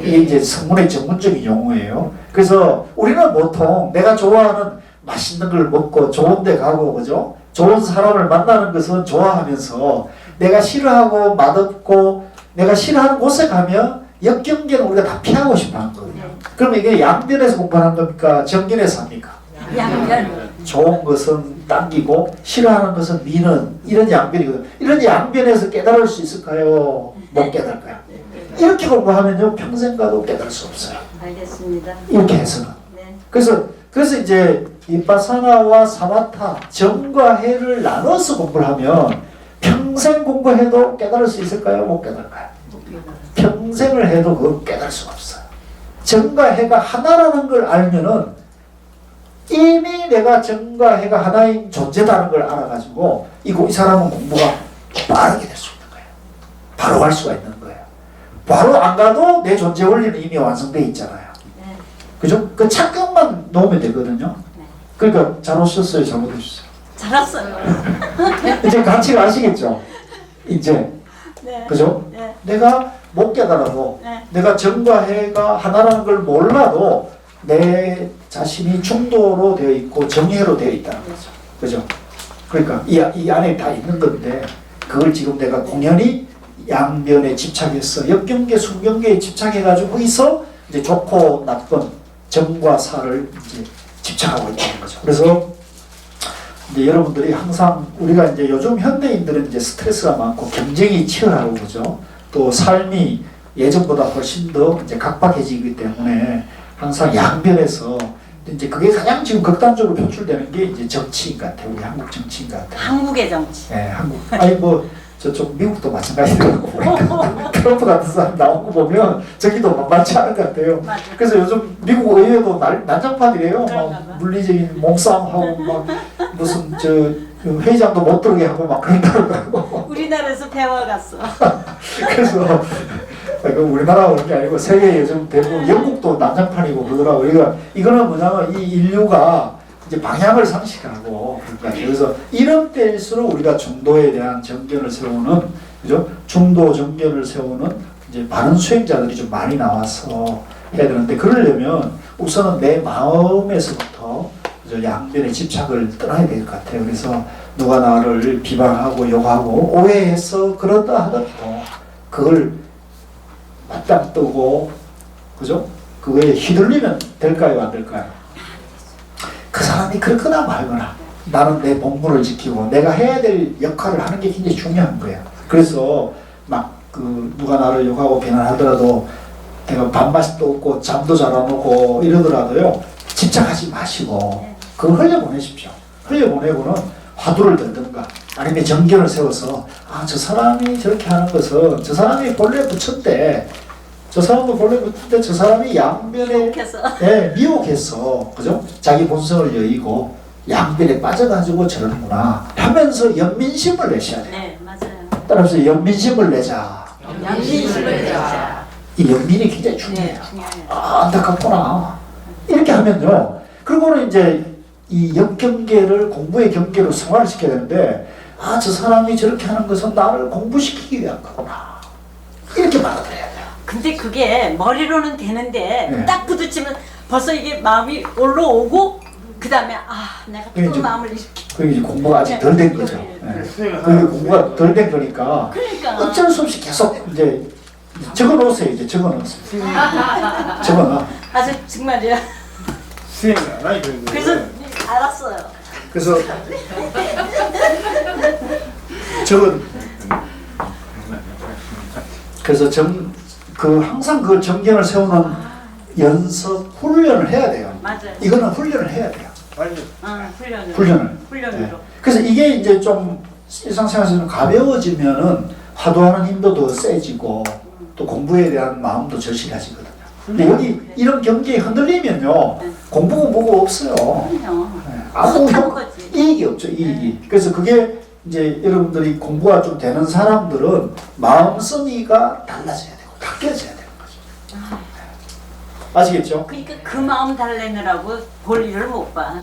이게 이제 성문의 전문적인 용어예요. 그래서 우리는 보통 내가 좋아하는 맛있는 걸 먹고 좋은 데 가고 그죠? 좋은 사람을 만나는 것은 좋아하면서 내가 싫어하고 맛없고 내가 싫어하는 곳에 가면 역경계는 우리가 다 피하고 싶어 하는 거거든요. 그러면 이게 양변에서 공부하는 겁니까? 정견에서 합니까? 양변. 좋은 것은 당기고 싫어하는 것은 미는 이런 양변이거든요. 이런 양변에서 깨달을 수 있을까요? 못 깨달을까요? 이렇게 공부하면요 평생 가도 깨달을 수 없어요. 알겠습니다. 이렇게 해서는. 네. 그래서 이제 비파사나와 사마타 정과 해를 나눠서 공부를 하면 평생 공부해도 깨달을 수 있을까요? 못 깨달을까요? 평생을 해도 그걸 깨달을 수가 없어요. 정과 해가 하나라는 걸 알면은 이미 내가 정과 해가 하나인 존재다는 걸 알아가지고 이 사람은 공부가 빠르게 될 수 있는 거예요. 바로 갈 수가 있는 거예요. 바로 안 가도 내 존재 원리는 이미 완성되어 있잖아요. 네. 그죠? 그 착각만 놓으면 되거든요. 그러니까 잘 오셨어요? 잘못하셨어요? 잘 왔어요. 이제 가치를 아시겠죠? 이제 네. 그죠? 네. 내가 못 깨달아도 네. 내가 정과 해가 하나라는 걸 몰라도 내 자신이 중도로 되어 있고 정해로 되어 있다는 거죠. 그죠? 그러니까 이 안에 다 있는 건데 그걸 지금 내가 공연히 양변에 집착해서 역경계, 순경계에 집착해가지고 거기서 이제 좋고 나쁜 정과 사를 이제 집착하고 있다는 거죠. 그래서 이제 여러분들이 항상 우리가 이제 요즘 현대인들은 이제 스트레스가 많고 경쟁이 치열하고 그죠? 또 삶이 예전보다 훨씬 더 이제 각박해지기 때문에 항상 양변에서 이제 그게 가장 지금 극단적으로 표출되는 게 이제 정치인 같아요. 우리 한국 정치인 같아요. 한국의 정치. 예, 한국. 아니 뭐 저쪽 미국도 마찬가지더라고. 트럼프 같은 사람 나온 거 보면 저기도 만만치 않은 것 같아요. 맞아. 그래서 요즘 미국 의회도 난장판이래요. 그런가 봐. 막 물리적인 몸싸움하고 막 무슨 그 회의장도 못 들게 하고 막 그런다고. 우리나라에서 배워갔어. 그래서 그 우리나라 그런 게 아니고 세계 요즘 대부분 영국도 난장판이고 그러더라고. 그러니까 이거는 뭐냐면 이 인류가 이제 방향을 상실하고 그러니까 그래서 이런 때일수록 우리가 중도에 대한 정견을 세우는 그죠? 중도 정견을 세우는 이제 바른 수행자들이 좀 많이 나와서 해야 되는데 그러려면 우선은 내 마음에서부터 그죠? 양변에 집착을 떠나야 될 것 같아요. 그래서 누가 나를 비방하고 욕하고 오해해서 그런다 하더라도 그걸 맞짱 뜨고 그죠? 그거에 휘둘리면 될까요? 안 될까요? 그 사람이 그렇거나 말거나 나는 내 본분을 지키고 내가 해야 될 역할을 하는 게 굉장히 중요한 거예요. 그래서 막 그 누가 나를 욕하고 비난하더라도 내가 밥맛도 없고 잠도 잘 안 오고 이러더라도요 집착하지 마시고 그걸 흘려보내십시오. 흘려보내고는 화두를 들든가 아니면 정견을 세워서 아 저 사람이 저렇게 하는 것은 저 사람이 본래 부처인데 저 사람도 본래 부처인데 저 사람이 양변에 미혹해서 그죠? 자기 본성을 여의고 양변에 빠져가지고 저러는구나 하면서 연민심을 내셔야 돼요. 네, 맞아요. 따라서 연민심을 내자. 양심을 내자. 이 연민이 굉장히 중요해요. 네, 중요해요. 아, 안타깝구나. 이렇게 하면요. 그리고는 이제 이 역경계를 공부의 경계로 승화시켜야 되는데 아, 저 사람이 저렇게 하는 것은 나를 공부시키기 위한 거구나. 이렇게 받아들여야 돼요. 근데 그게 머리로는 되는데 네. 딱 부딪히면 벌써 이게 마음이 올라오고 그 다음에 아 내가 그게 또 좀- 마음을 이렇게 그게 이제 공부가 아직 덜 된 거죠. 예. 그게 공부가 덜 된 거니까 그러니까 어쩔 수 없이 계속 이제 적어놓으세요. 이제 적어놓으세요. 적어놔. 아주 정말이야. 수행 안 하니 그런 그래서 거예요. 알았어요. 그래서 적은 그래서 항상 그 정견을 세우는 연습 훈련을 해야 돼요. 맞아요. 이거는 훈련을 해야 돼요. 아니 훈련으로. 훈련을. 네. 그래서 이게 이제 좀 일상생활에서 좀 가벼워지면은 화두하는 힘도 더 세지고 또 공부에 대한 마음도 절실해지거든요. 근데 여기 이런 경계에 흔들리면요 공부가 뭐가 없어요. 그럼요. 네. 아무 한 효 거지. 이익이 없죠. 이익이. 그래서 그게 이제 여러분들이 공부가 좀 되는 사람들은 마음씀이가 달라져야 되고 바뀌어져야 되는 거죠. 아시겠죠? 그러니까 그 마음 달래느라고 볼일을 못 봐.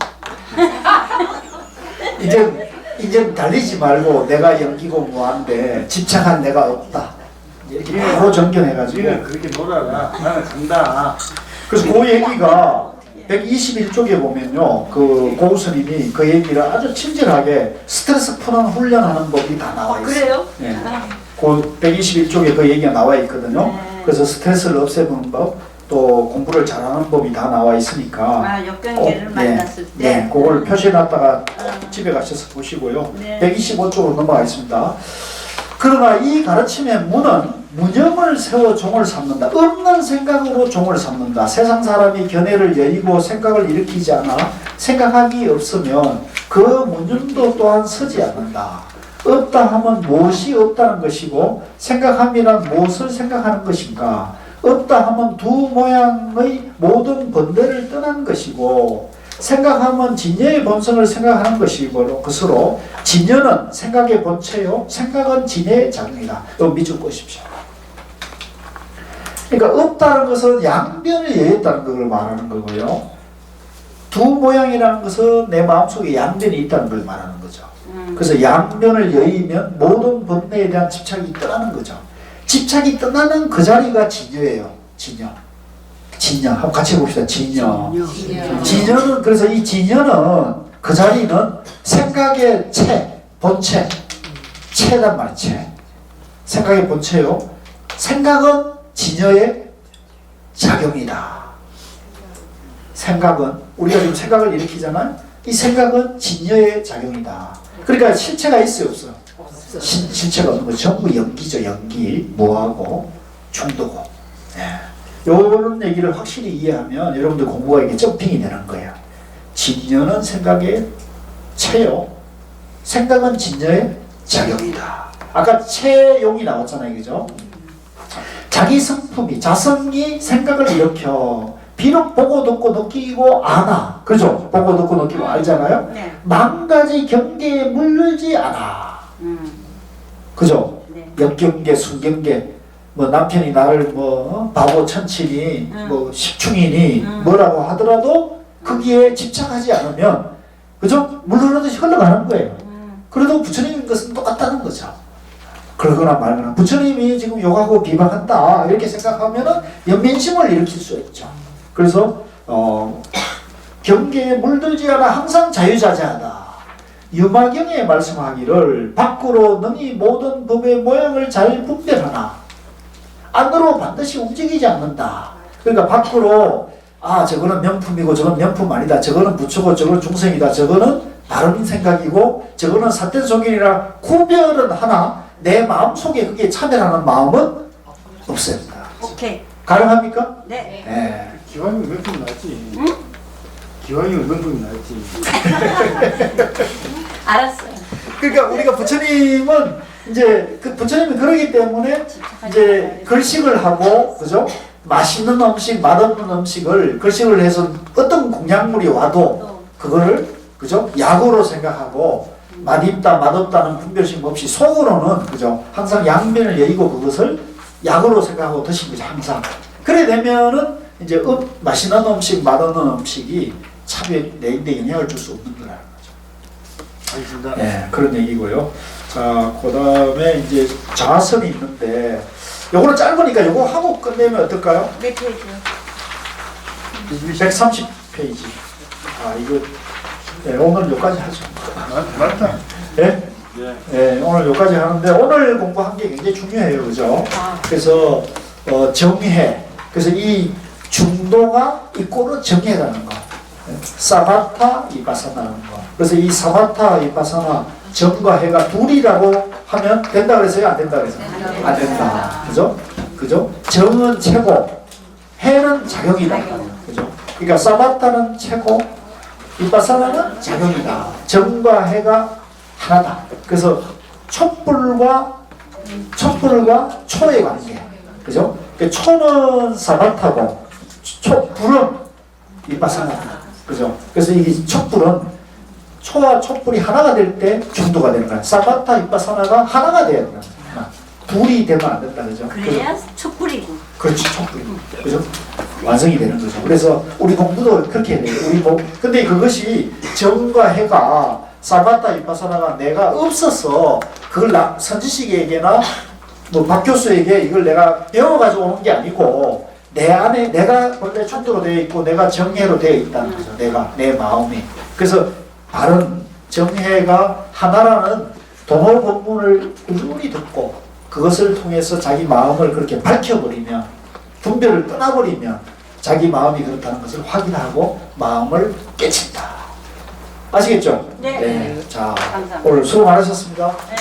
이제 달리지 말고 내가 연기고 뭐한데 집착한 내가 없다. 이렇게 바로 정견해가지고. 우리는 그렇게 놀아라. 나는 간다. 그래서 그 얘기가 121쪽에 보면요, 그 고우스님이 그 얘기를 아주 친절하게 스트레스 푸는 훈련하는 법이 다 나와 있어요. 그래요? 네. 그 121쪽에 그 얘기가 나와 있거든요. 네. 그래서 스트레스를 없애보는 법, 또 공부를 잘하는 법이 다 나와 있으니까. 아 역경계를 만났을 때. 네, 그걸 표시해놨다가 집에 가셔서 보시고요. 네. 125쪽으로 넘어가겠습니다. 그러나 이 가르침의 문은 무념을 세워 종을 삼는다. 없는 생각으로 종을 삼는다. 세상 사람이 견해를 여의고 생각을 일으키지 않아 생각하기 없으면 그 무념도 또한 서지 않는다. 없다 하면 무엇이 없다는 것이고 생각함이란 무엇을 생각하는 것인가. 없다 하면 두 모양의 모든 번뇌를 떠난 것이고 생각하면 진여의 본성을 생각하는 것으로 진여는 생각의 본체요 생각은 진여의 작용이다. 이거 밑줄 보십시오. 그러니까 없다는 것은 양변을 여했다는 걸 말하는 거고요. 두 모양이라는 것은 내 마음속에 양변이 있다는 걸 말하는 거죠. 그래서 양변을 여의면 모든 번뇌에 대한 집착이 떠나는 거죠. 집착이 떠나는 그 자리가 진여예요. 진여. 한번 같이 해봅시다. 진여는 그래서 이 진여는 그 자리는 생각의 본체, 체란 말이에요. 체. 생각의 본체요. 생각은 진여의 작용이다. 생각은 우리가 지금 생각을 일으키잖아요. 이 생각은 진여의 작용이다. 그러니까 실체가 있어요, 없어요? 실체가 없는 거 전부 연기죠. 연기. 뭐하고 중도고. 요런 얘기를 확실히 이해하면 여러분들 공부가 이게 점핑이 되는 거예요. 진여는 생각의 체요. 생각은 진여의 작용이다. 아까 체용이 나왔잖아요. 그죠? 자기 성품이, 자성이 생각을 일으켜. 비록 보고 듣고 느끼고 아나. 그죠? 보고 듣고 느끼고 알잖아요? 네. 만가지 경계에 물들지 않아. 그죠? 네. 역경계, 순경계, 뭐 남편이 나를 뭐 바보 천치니, 뭐 식충이니 뭐라고 하더라도 거기에 집착하지 않으면, 그죠? 물 흐르듯이 흘러가는 거예요. 그래도 부처님인 것은 똑같다는 거죠. 그러거나 말거나 부처님이 지금 욕하고 비방한다 이렇게 생각하면은 연민심을 일으킬 수 있죠. 그래서 경계에 물들지 않아 항상 자유자재하다. 유마경에 말씀하기를 밖으로 능히 모든 법의 모양을 잘 분별하나 안으로 반드시 움직이지 않는다. 그러니까 밖으로 저거는 명품이고 저건 명품 아니다. 저거는 부처고 저거는 중생이다. 저거는 바른 생각이고 저거는 사텐속인이라 구별은 하나 내 마음속에 그게 차별하는 마음은 없습니다. 오케이. 가능합니까? 네. 네. 기왕이면 명품이 낫지. 기왕이면 명품이 낫지. 알았어요. 그러니까 우리가 부처님은 이제 그 부처님이 그러기 때문에 이제 걸식을 하고 그죠? 맛있는 음식, 맛없는 음식을 걸식을 해서 어떤 공약물이 와도 그거를 그죠? 약으로 생각하고 맛있다, 맛없다는 분별심 없이 속으로는 그죠? 항상 양면을 여의고 그것을 약으로 생각하고 드신 거죠, 항상. 그래 되면은 이제 맛있는 음식, 맛없는 음식이 내인데 영향을 줄 수 없는 거라는 거죠. 알겠습니다. 네, 그런 얘기고요. 자, 그 다음에 이제 자선이 있는데, 요거는 짧으니까 요거 하고 끝내면 어떨까요? 몇 페이지요? 130페이지. 이거, 네, 오늘 여기까지 하죠. 맞다. 네? 네. 네, 오늘 여기까지 하는데, 오늘 공부한 게 굉장히 중요해요. 그죠? 그래서, 정해. 그래서 이 중도가 이 꼴은 정해라는 거. 사바타, 이바사나라는 거. 그래서 이 사바타, 이바사나, 정과 해가 둘이라고 하면 된다 그랬어요? 안 된다 그랬어요? 안 된다. 그죠? 그죠? 정은 체고, 해는 작용이다. 그죠? 그러니까 사바타는 체고, 이바사나는 작용이다. 정과 해가 하나다. 그래서 촛불과 초의 관계. 그죠? 그러니까 초는 사바타고, 불은 이바사나다. 그죠? 그래서 이 촛불은 초와 촛불이 하나가 될 때 중도가 되는 거야. 사바타, 이빠사나가 하나가 돼야 된다. 둘이 되면 안 된다. 그죠? 그래야 촛불이고. 그렇지, 촛불이. 그죠? 완성이 되는 거죠. 그래서 우리 공부도 그렇게 해야 돼요. 근데 그것이 정과 해가 사바타, 이빠사나가 내가 없어서 그걸 선지식에게나 뭐 박 교수에게 이걸 내가 배워가지고 오는 게 아니고 내 안에 내가 원래 중도로 되어 있고 내가 정해로 되어 있다는 거죠. 내 마음이. 그래서 바른 정해가 하나라는 동호 본문을 꾸준히 듣고 그것을 통해서 자기 마음을 그렇게 밝혀버리면 분별을 떠나버리면 자기 마음이 그렇다는 것을 확인하고 마음을 깨친다. 아시겠죠? 네. 자, 감사합니다. 오늘 수고 많으셨습니다. 네.